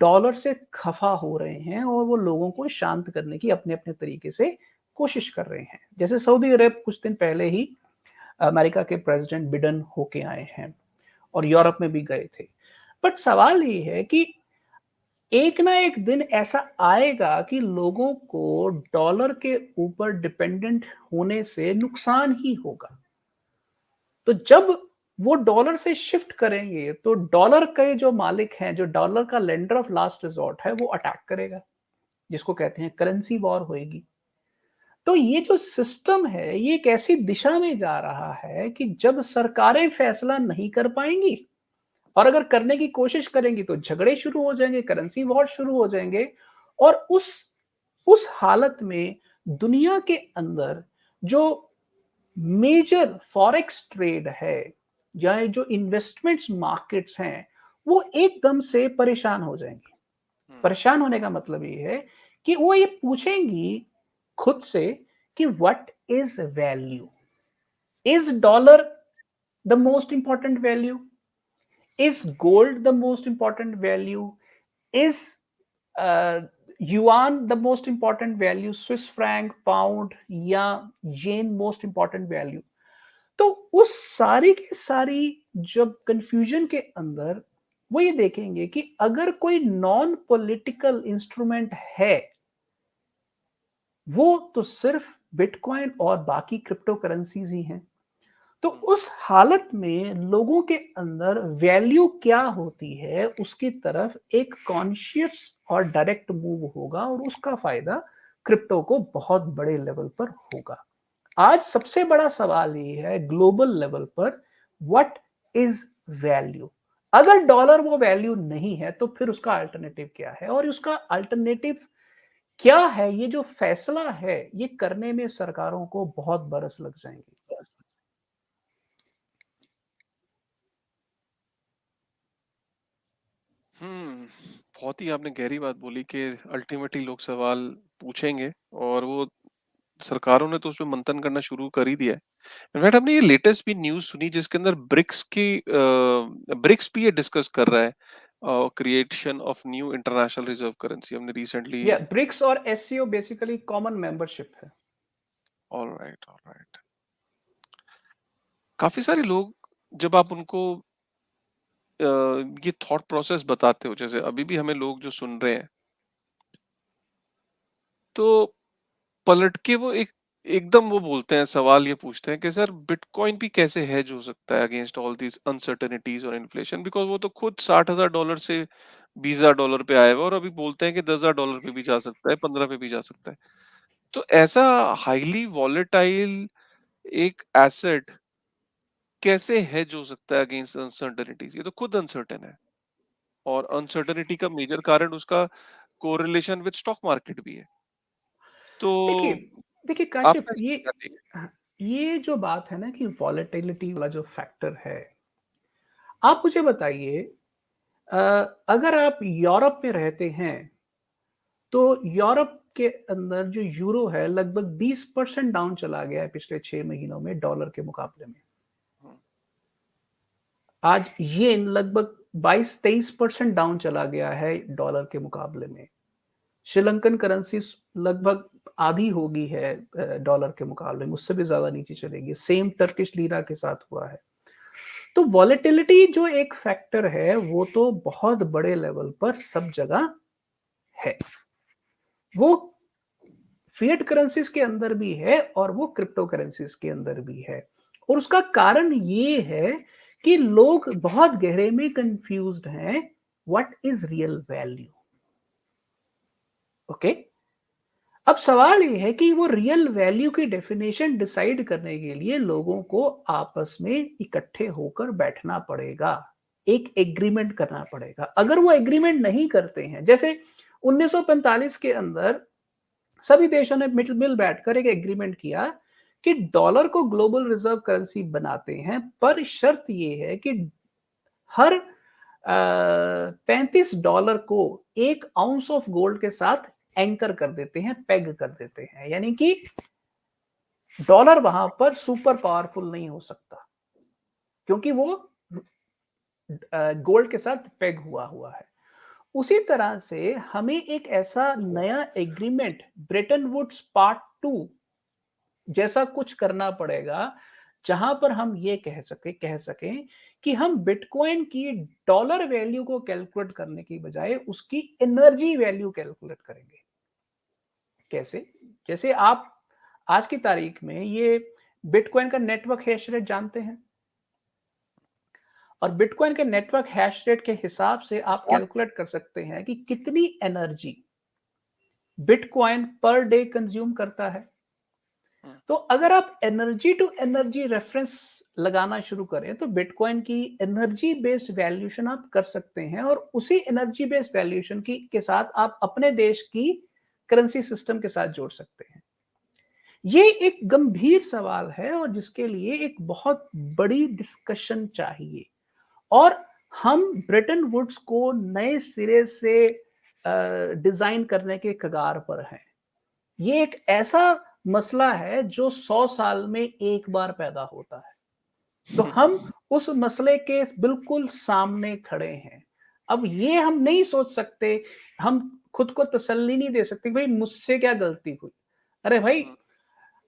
डॉलर से खफ़ा हो रहे हैं और वो लोगों को शांत करने की अपने-अपने तरीके से कोशिश कर रहे हैं। जैसे सऊदी अरब कुछ दिन पहले ही अमेरिका के प्रेज़िडेंट बिडेन होके आए हैं और यूरोप में भी गए थे। बट सवाल ये है कि एक ना एक दिन ऐसा आएगा कि लोगों को डॉलर के ऊपर डिपेंडेंट होने से नुकसान ही होगा। तो जब वो डॉलर से शिफ्ट करेंगे, तो डॉलर के जो मालिक हैं, जो डॉलर का लेंडर ऑफ लास्ट रिसॉर्ट है, वो अटैक करेगा, जिसको कहते हैं करेंसी वॉर होएगी। तो ये जो सिस्टम है, ये एक ऐसी दिशा में जा रहा है कि जब सरकारें फैसला नहीं कर पाएँगी और अगर करने की कोशिश करेंगी तो झगड़े शुरू हो जाएँगे, करेंसी वॉर शुरू हो जाएँगे और उस हालत में दुनिया के अंदर जो मेजर फॉरेक्स ट्रेड है या जो इन्वेस्टमेंट्स मार्केट्स हैं, वो एकदम से परेशान हो जाएँगी। हुँ, परेशान होने का मतलब ये है कि वो ये पूछेंगी खुद से कि what is value? Is dollar the most important value? Is gold the most important value? Is yuan the most important value? Swiss franc, pound या yen most important value? तो उस सारी की सारी जब कंफ्यूजन के अंदर वो ये देखेंगे कि अगर कोई नॉन पॉलिटिकल इंस्ट्रूमेंट है वो तो सिर्फ बिटकॉइन और बाकी क्रिप्टो करेंसीज ही हैं। तो हुँ, उस हालत में लोगों के अंदर वैल्यू क्या होती है उसकी तरफ एक कॉन्शियस और डायरेक्ट मूव होगा और उसका फायदा क्रिप्टो को बहुत बड़े लेवल पर होगा। आज सबसे बड़ा सवाल ये है ग्लोबल लेवल पर व्हाट इज वैल्यू? अगर डॉलर वो वैल्यू नहीं है तो फिर उसका अल्टरनेटिव क्या है और उसका अल्टरनेटिव क्या है? ये जो फैसला है ये करने में सरकारों को बहुत बरस लग जाएंगे। हुँ, बहुत ही आपने गहरी बात बोली कि अल्टीमेटली लोग सवाल पूछेंगे और वो सरकारों ने तो उसमें मंथन करना शुरू कर ही दिया है। इनफैक्ट हमने ये लेटेस्ट भी न्यूज़ सुनी जिसके अंदर ब्रिक्स भी ये डिस्कस कर रहा है creation of new international reserve currency हमने रिसेंटली। या ब्रिक्स और एससीओ बेसिकली कॉमन मेंबरशिप है। Alright, alright. काफ़ी सारे लोग जब आप उनको ये थॉट प्रोसेस बताते हो जैसे अभी भी हमें लोग जो सुन रहे हैं, तो पलट के वो एकदम वो बोलते हैं सवाल ये पूछते हैं कि सर बिटकॉइन भी कैसे हेज हो सकता है अगेंस्ट ऑल दीज अनसर्टेनिटीज और इन्फ्लेशन बिकॉज़ वो तो खुद $60,000 से $20,000 पे आया हुआ है और अभी बोलते हैं कि $10,000 पे भी जा सकता है, 15 पे भी जा सकता है। तो ऐसा हाईली वोलेटाइल एक एसेट कैसे हेज हो सकता है अगेंस्ट अनसर्टेनिटीज? ये तो खुद अनसर्टेन है और अनसर्टेनिटी का मेजर कारण उसका कोरिलेशन विद स्टॉक मार्केट भी है। तो देखिए देखिए काशिफ आपका इस ये पे क्या take है? ये जो बात है ना कि वॉलेटिलिटी वाला जो फैक्टर है, आप मुझे बताइए अ, अगर आप यूरोप में रहते हैं तो यूरोप के अंदर जो यूरो है लगभग 20% डाउन चला गया है पिछले 6 महीनों में डॉलर के मुकाबले में। हुँ, आज येन लगभग 22-23% डाउन चला गया है डॉलर के मुकाबले में। श्रीलंकन करेंसी लगभग आधी हो गई है डॉलर के मुकाबले में, उससे भी ज़्यादा नीचे चलेगी। सेम टर्किश लीरा के साथ हुआ है। तो वॉलेटिलिटी जो एक फैक्टर है, वो तो बहुत बड़े लेवल पर सब जगह है। वो फिएट करेंसीज़ के अंदर भी है और वो क्रिप्टो करेंसीज़ के अंदर भी है। और उसका कारण ये है कि लोग बहुत गहरे में कन्फ्यूज़्ड हैं, what is real value? Okay? अब सवाल ये है कि वो रियल वैल्यू की डेफिनेशन डिसाइड करने के लिए लोगों को आपस में इकट्ठे होकर बैठना पड़ेगा, एक एग्रीमेंट करना पड़ेगा। अगर वो एग्रीमेंट नहीं करते हैं, जैसे 1945 के अंदर सभी देशों ने मिल बैठकर एक एग्रीमेंट किया कि डॉलर को ग्लोबल रिजर्व करेंसी बनाते हैं, पर शर्त ये है कि हर 35 डॉलर को 1 आउंस ऑफ गोल्ड के साथ एंकर कर देते हैं, पेग कर देते हैं, यानी कि डॉलर वहां पर सुपर पावरफुल नहीं हो सकता क्योंकि वो गोल्ड के साथ पेग हुआ हुआ है। उसी तरह से हमें एक ऐसा नया agreement Bretton Woods part two जैसा कुछ करना पड़ेगा जहां पर हम ये कह सकें कि हम बिटकॉइन की डॉलर वैल्यू को कैलकुलेट करने की बजाय उसकी एनर्जी वैल्यू कैलकुलेट करेंगे। कैसे? जैसे आप आज की तारीख में ये बिटकॉइन का नेटवर्क हैश रेट जानते हैं और बिटकॉइन के नेटवर्क हैश रेट के हिसाब से आप कैलकुलेट कर सकते हैं कि कितनी energy bitcoin per day consume करता है। हुँ, तो अगर आप एनर्जी टू एनर्जी रेफरेंस लगाना शुरू करें तो बिटकॉइन की एनर्जी बेस्ड वैल्यूएशन आप कर सकते हैं और उसी एनर्जी बेस्ड वैल्यूएशन की के साथ आप अपने देश की करेंसी सिस्टम के साथ जोड़ सकते हैं। ये एक गंभीर सवाल है और जिसके लिए एक बहुत बड़ी डिस्कशन चाहिए और हम ब्रेटन वुड्स को नए सिरे से डिज़ाइन करने के कगार पर हैं। ये एक ऐसा मसला है जो 100 साल में एक बार पैदा होता है। तो हम उस मसले के बिल्कुल सामने खड़े हैं। अब ये हम नहीं सोच सकते, हम खुद को तसल्ली नहीं दे सकते, भई मुझसे क्या गलती हुई? अरे भाई,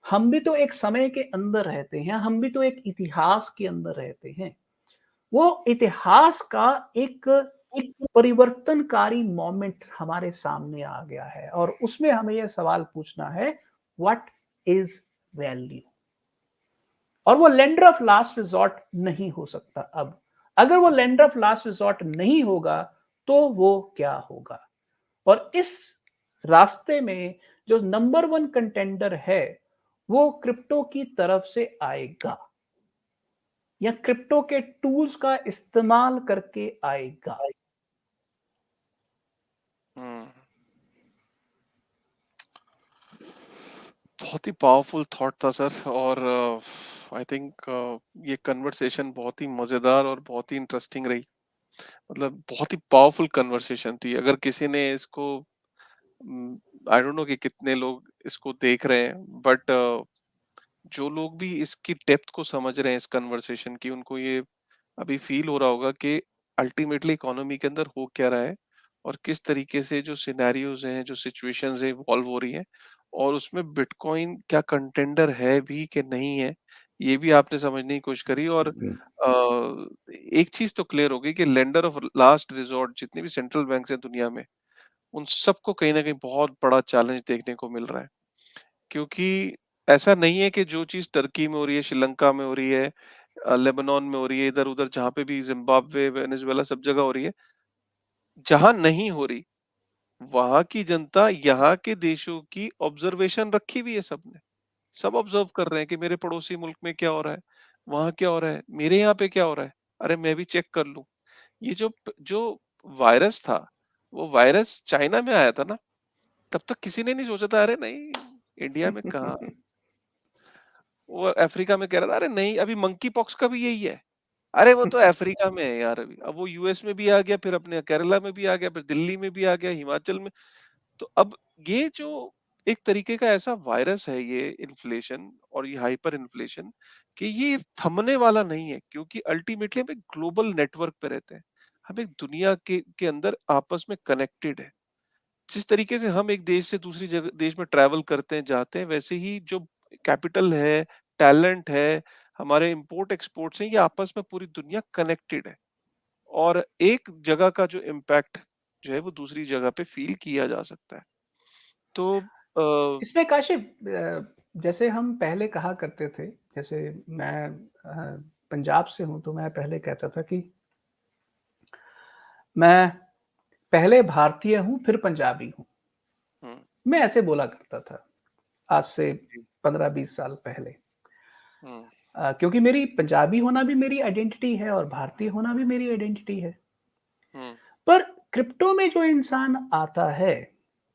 हम भी तो एक समय के अंदर रहते हैं, हम भी तो एक इतिहास के अंदर रहते हैं। वो इतिहास का एक एक परिवर्तनकारी मोमेंट हमारे सामने आ गया है और उसमें हमें ये सवाल पूछना है, व्हाट इज़ वैल्यू? और वो लेंडर ऑफ लास्ट रिसॉर्ट नहीं हो सकता अब। अगर वो लेंडर ऑफ लास्ट रिसॉर्ट नहीं होगा, तो वो क्या होगा? और इस रास्ते में जो नंबर 1 कंटेंडर है, वो क्रिप्टो की तरफ से आएगा या क्रिप्टो के टूल्स का इस्तेमाल करके आएगा। बहुत ही पावरफुल थॉट था सर, और आई थिंक ये कन्वर्सेशन बहुत ही मजेदार और बहुत ही इंटरेस्टिंग रही। मतलब बहुत ही पावरफुल कन्वर्सेशन थी। अगर किसी ने इसको, आई डोंट नो कि कितने लोग इसको देख रहे हैं, बट जो लोग भी इसकी डेप्थ को समझ रहे हैं इस कन्वर्सेशन की, उनको ये अभी फील हो रहा होगा कि अल्टीमेटली इकोनॉमी के अंदर हो क्या रहा है और किस तरीके से जो सिनेरियोज हैं, जो सिचुएशंस है इवॉल्व हो रही हैं, और उसमें बिटकॉइन क्या कंटेंडर है भी कि नहीं है, ये भी आपने समझने की कोशिश करी। और एक चीज तो क्लियर हो गई कि लेंडर ऑफ लास्ट रिजॉर्ट जितने भी सेंट्रल बैंक हैं दुनिया में, उन सबको कहीं ना कहीं बहुत बड़ा चैलेंज देखने को मिल रहा है। क्योंकि ऐसा नहीं है कि जो चीज टर्की में हो रही है, श्रीलंका में हो रही है, लेबनान में हो रही है, इधर उधर जहां पे भी, जिम्बाब्वे, वेनेजुएला, सब जगह हो रही है। जहां नहीं हो रही, वहां की जनता यहाँ के देशों की ऑब्जर्वेशन रखी हुई है सबने। सब ऑब्जर्व कर रहे हैं कि मेरे पड़ोसी मुल्क में क्या हो रहा है, वहां क्या हो रहा है, मेरे यहाँ पे क्या हो रहा है। अरे मैं भी चेक कर लूं। ये जो वायरस था, वो वायरस चाइना में आया था ना, तब तक किसी ने नहीं सोचा था, अरे नहीं, इंडिया में कहाँ। वो अफ्रीका में कह रहा था, अरे नहीं, अभी मंकी पॉक्स का भी यही है। अरे वो तो अफ्रीका में है यार अभी। अब वो यूएस में भी आ गया, फिर अपने केरला में भी आ गया, फिर दिल्ली में भी आ गया, हिमाचल में। तो अब ये जो एक तरीके का ऐसा वायरस है, ये इन्फ्लेशन और ये हाइपर इन्फ्लेशन, कि ये थमने वाला नहीं है। क्योंकि अल्टीमेटली हम एक ग्लोबल नेटवर्क पे रहते हैं। हम एक दुनिया के अंदर आपस में कनेक्टेड है। जिस तरीके से हम एक देश से दूसरी जगह देश में ट्रैवल करते हैं, जाते हैं, वैसे ही जो कैपिटल है, टैलेंट है, हमारे इंपोर्ट एक्सपोर्ट्स हैं, ये आपस में पूरी दुनिया कनेक्टेड है। और एक जगह का जो इम्पैक्ट जो है वो दूसरी जगह पे फील किया जा सकता है। तो इसमें काशिफ़ जैसे हम पहले कहा करते थे, जैसे मैं पंजाब से हूँ, तो मैं पहले कहता था कि मैं पहले भारतीय हूँ, फिर पंजाबी हूँ। हम्म, मैं ऐसे बोला करता था, आज से जी, 15-20 साल पहले। हम्म, क्योंकि मेरी पंजाबी होना भी मेरी आइडेंटिटी है और भारतीय होना भी मेरी आइडेंटिटी है। हम्म, पर क्रिप्टो में जो इंसान आता है,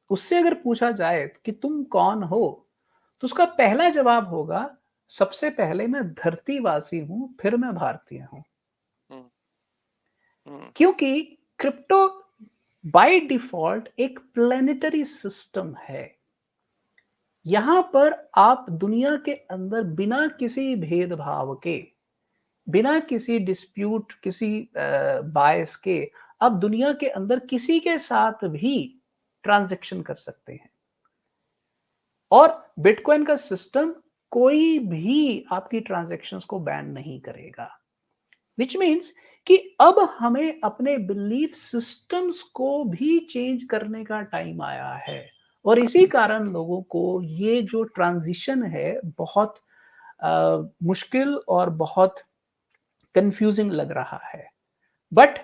उससे अगर पूछा जाए कि तुम कौन हो? तो उसका पहला जवाब होगा, सबसे पहले मैं धरतीवासी हूँ, फिर मैं भारतीय हूँ। हम्म, हम्म, क्योंकि क्रिप्टो बाय डिफ़ॉल्ट एक प्लैनेटरी सिस्टम है। यहाँ पर आप दुनिया के अंदर बिना किसी भेदभाव के, बिना किसी डिस्प्यूट, किसी बायस के, आप दुनिया के अंदर किसी के साथ भी ट्रांज़ैक्शन कर सकते हैं। और बिटकॉइन का सिस्टम कोई भी आपकी ट्रांज़ैक्शंस को बैन नहीं करेगा। व्हिच मीन्स कि अब हमें अपने बिलीफ सिस्टम्स को भी चेंज करने का टाइम आया है। और इसी कारण लोगों को ये जो ट्रांज़िशन है बहुत मुश्किल और बहुत कन्फ्यूज़िंग लग रहा है। बट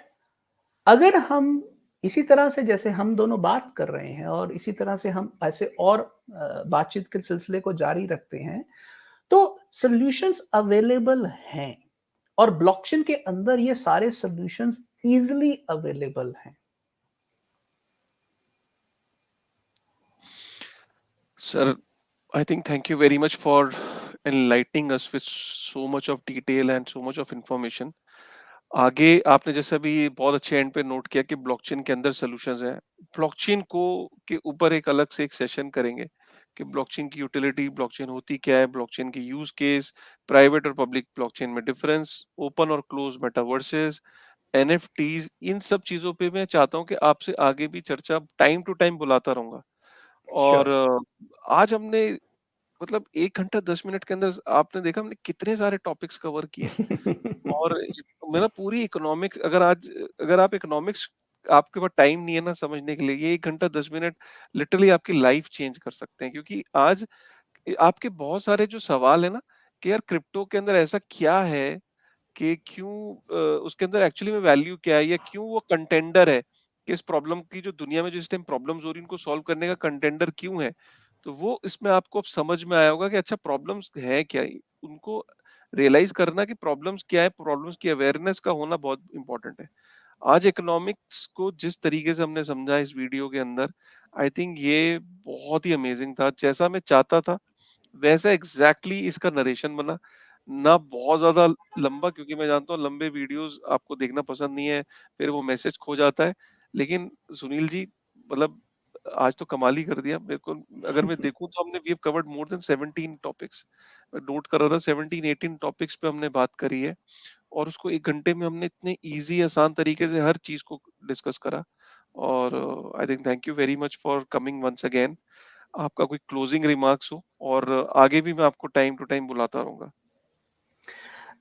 अगर हम इसी तरह से जैसे हम दोनों बात कर रहे हैं और इसी तरह से हम ऐसे और बातचीत के सिलसिले को जारी रखते हैं, तो सॉल्यूशंस अवेलेबल हैं और ब्लॉकचेन के अंदर ये सारे सॉल्यूशंस ईज़िली अवेलेबल हैं। Sir, I think thank you very much for enlightening us with so much of detail and so much of information. आगे आपने जैसे अभी बहुत अच्छे एंड पे नोट किया कि ब्लॉकचेन के अंदर सॉल्यूशंस हैं। ब्लॉकचेन को के ऊपर एक अलग से एक सेशन करेंगे कि ब्लॉकचेन की यूटिलिटी, ब्लॉकचेन होती क्या है, ब्लॉकचेन की यूज केस, प्राइवेट और पब्लिक ब्लॉकचेन में डिफरेंस, ओपन और क्लोज मेटावर्सेस, एनएफटीज, इन सब चीजों पे मैं चाहता हूँ कि आपसे आगे भी चर्चा टाइम टू टाइम बुलाता रहूंगा। और श्योर। आज हमने मतलब 1 घंटा 10 मिनट के अंदर आपने देखा हमने कितने सारे टॉपिक्स कवर किए। और मेरा पूरी इकोनॉमिक्स अगर आप इकोनॉमिक्स आपके पास टाइम नहीं है ना समझने के लिए, ये 1 घंटा 10 मिनट लिटरली आपकी लाइफ चेंज कर सकते हैं। क्योंकि आज आपके बहुत सारे जो सवाल है ना कि यार क्रिप्टो के अंदर ऐसा क्या है कि क्यों उसके अंदर एक्चुअली में वैल्यू क्या है या क्यों वो कंटेंडर है कि इस प्रॉब्लम की जो दुनिया में जिस टाइम प्रॉब्लम्स हो रही है उनको सॉल्व करने का कंटेंडर क्यों है। तो वो इसमें आपको अब समझ में आया होगा कि अच्छा प्रॉब्लम्स है क्या, उनको रियलाइज करना कि प्रॉब्लम्स क्या है, प्रॉब्लम्स की अवेयरनेस का होना बहुत इंपॉर्टेंट है। आज इकोनॉमिक्स को जिस तरीके से हमने समझा इस वीडियो के अंदर, आई थिंक ये बहुत ही अमेजिंग था। जैसा मैं चाहता था वैसा एग्जैक्टली इसका नरेशन बना। ना बहुत ज्यादा लंबा, क्योंकि मैं जानता हूँ लंबे वीडियोस आपको देखना पसंद नहीं है, फिर वो मैसेज खो जाता है। लेकिन सुनील जी, मतलब आज तो कमाल ही कर दिया मेरे को। अगर मैं देखूं तो हमने we have covered more than 17 topics. मैं नोट कर रहा था 17 18 टॉपिक्स पे हमने बात करी है। और उसको 1 घंटे में हमने इतने ईज़ी आसान तरीके से हर चीज़ को डिस्कस करा। और I think thank you very much for coming once again. आपका कोई क्लोजिंग रिमार्क्स हो, और आगे भी मैं आपको टाइम टू टाइम बुलाता रहूँगा।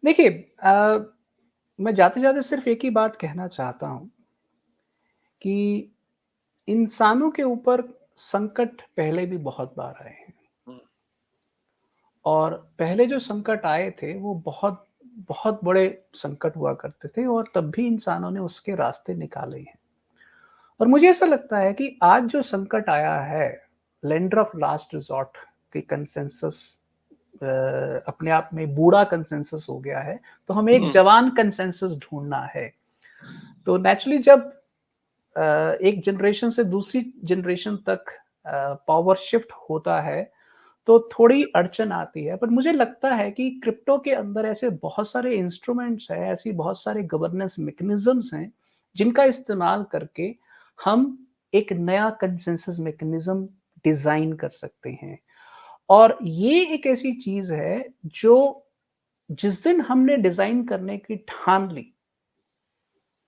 देखिए, मैं जाते-जाते सिर्फ़ एक ही बात कहना चाहता हूँ कि इंसानों के ऊपर संकट पहले भी बहुत बार आए हैं हुँ, और पहले जो संकट आए थे वो बहुत बहुत बड़े संकट हुआ करते थे और तब भी इंसानों ने उसके रास्ते निकाले हैं। और मुझे ऐसा लगता है कि आज जो संकट आया है, लेंडर ऑफ लास्ट रिसॉर्ट की कंसेंसस अपने आप में बूढ़ा कंसेंसस हो गया है, तो हमें एक हुँ, जवान कंसेंसस ढूँढना है। तो नेचुरली जब अ, एक जनरेशन से दूसरी जनरेशन तक पावर शिफ्ट होता है, तो थोड़ी अड़चन आती है। पर मुझे लगता है कि क्रिप्टो के अंदर ऐसे बहुत सारे इंस्ट्रूमेंट्स हैं, ऐसी बहुत सारे गवर्नेंस मैकेनिज़्म्स हैं, जिनका इस्तेमाल करके हम एक नया कंसेंसस मैकेनिज़्म डिज़ाइन कर सकते हैं। और ये एक ऐसी चीज़ है, जो जिस दिन हमने डिज़ाइन करने की ठान ली,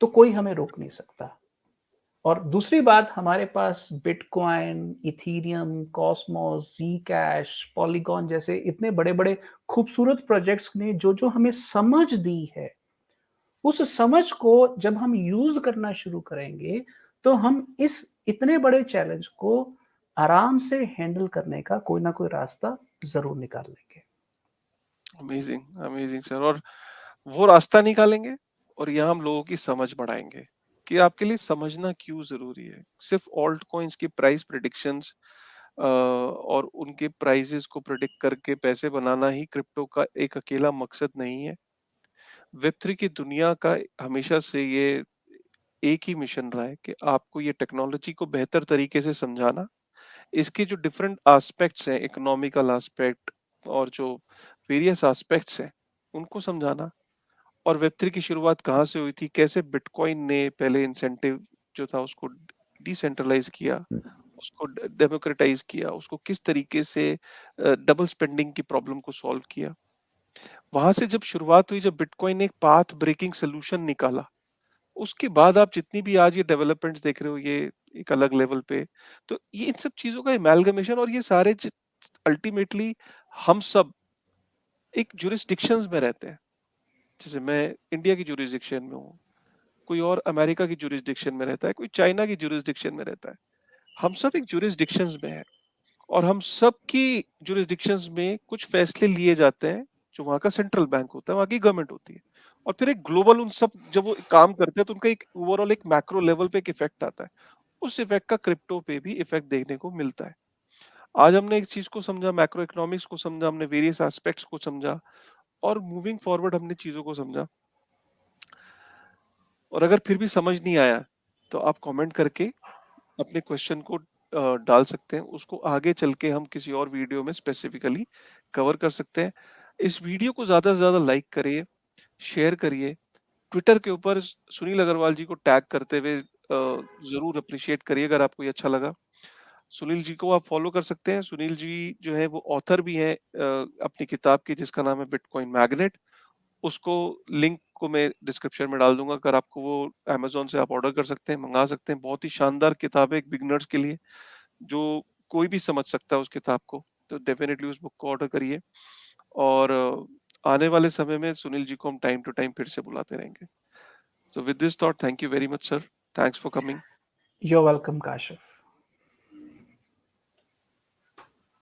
तो कोई हमें रोक नहीं सकता। और दूसरी बात, हमारे पास बिटकॉइन, इथेरियम, कॉस्मोस, ज़ीकैश, पॉलीगॉन जैसे इतने बड़े-बड़े खूबसूरत प्रोजेक्ट्स ने जो-जो हमें समझ दी है, उस समझ को जब हम यूज़ करना शुरू करेंगे, तो हम इस इतने बड़े चैलेंज को आराम से हैंडल करने का कोई ना कोई रास्ता ज़रूर निकाल लेंगे। Amazing, amazing sir. और वो रास्ता निकालेंगे और यहाँ हम लोगों की समझ बढ़ाएँगे कि आपके लिए समझना क्यों ज़रूरी है। सिर्फ़ ऑल्ट कॉइन्स की प्राइस प्रेडिक्शंस और उनके प्राइसेज़ को प्रेडिक्ट करके पैसे बनाना ही क्रिप्टो का एक अकेला मकसद नहीं है। वेब 3 की दुनिया का हमेशा से ये एक ही मिशन रहा है कि आपको ये टेक्नोलॉजी को बेहतर तरीके से समझाना, इसके जो डिफरेंट एस्पेक्ट्स हैं, इकोनॉमिकल एस्पेक्ट और जो वेरियस एस्पेक्ट्स हैं, उनको समझाना। और वेब 3 की शुरुआत कहाँ से हुई थी, कैसे बिटकॉइन ने पहले इंसेंटिव जो था उसको डिसेंट्रलाइज़ किया, उसको डेमोक्रेटाइज़ किया, उसको किस तरीके से डबल स्पेंडिंग की प्रॉब्लम को सॉल्व किया। वहाँ से जब शुरुआत हुई, जब बिटकॉइन ने एक पाथ ब्रेकिंग सॉल्यूशन निकाला, उसके बाद आप जितनी भी आज ये डेवलपमेंट्स देख रहे हो, ये एक अलग लेवल पे। तो ये इन सब चीज़ों का एमालगमेशन, और ये सारे अल्टीमेटली हम सब एक जुरिस्डिक्शंस में रहते हैं। जैसे मैं इंडिया की जुरिस्डिक्शन में हूँ, कोई और अमेरिका की जुरिस्डिक्शन में रहता है, कोई चाइना की जुरिस्डिक्शन में रहता है। हम सब एक जुरिस्डिक्शंस में हैं, और हम सब की जुरिस्डिक्शंस में कुछ फैसले लिए जाते हैं, जो वहाँ का सेंट्रल बैंक होता है, वहाँ की गवर्नमेंट होती है। और फिर एक ग्लोबल उन सब जब वो काम करते हैं तो उनका एक ओवरऑल एक मैक्रो लेवल पे एक इफेक्ट आता है। उस इफेक्ट का क्रिप्टो पे भी इफेक्ट देखने को मिलता है। आज हमने एक चीज को समझा, मैक्रो इकोनॉमिक्स को समझा, हमने वेरियस एस्पेक्ट्स को समझा, और मूविंग फॉरवर्ड हमने चीजों को समझा। और अगर फिर भी समझ नहीं आया, तो आप कमेंट करके अपने क्वेश्चन को डाल सकते हैं, उसको आगे चल के हम किसी और वीडियो में स्पेसिफिकली कवर कर सकते हैं। इस वीडियो को ज़्यादा से ज़्यादा लाइक करिए, शेयर करिए, ट्विटर के ऊपर सुनील अग्रवाल जी को टैग करते हुए ज़रूर अप्रिशिएट करिए अगर आपको ये अच्छा लगा। सुनील जी को आप फॉलो कर सकते हैं। सुनील जी जो है वो ऑथर भी हैं अपनी किताब की जिसका नाम है बिटकॉइन मैग्नेट। उसको लिंक को मैं डिस्क्रिप्शन में डाल दूँगा, अगर आपको वो अमेज़न से आप ऑर्डर कर सकते हैं, मँगा सकते हैं। बहुत ही शानदार किताब है एक बिगिनर्स के लिए, जो कोई भी समझ सकता है उस किताब को। तो डेफ़िनिटली उस बुक को ऑर्डर करिए और आने वाले समय में सुनील जी को हम टाइम टू टाइम फिर से बुलाते रहेंगे। So with this thought, thank you very much, sir. Thanks for coming. You're welcome, Kashif.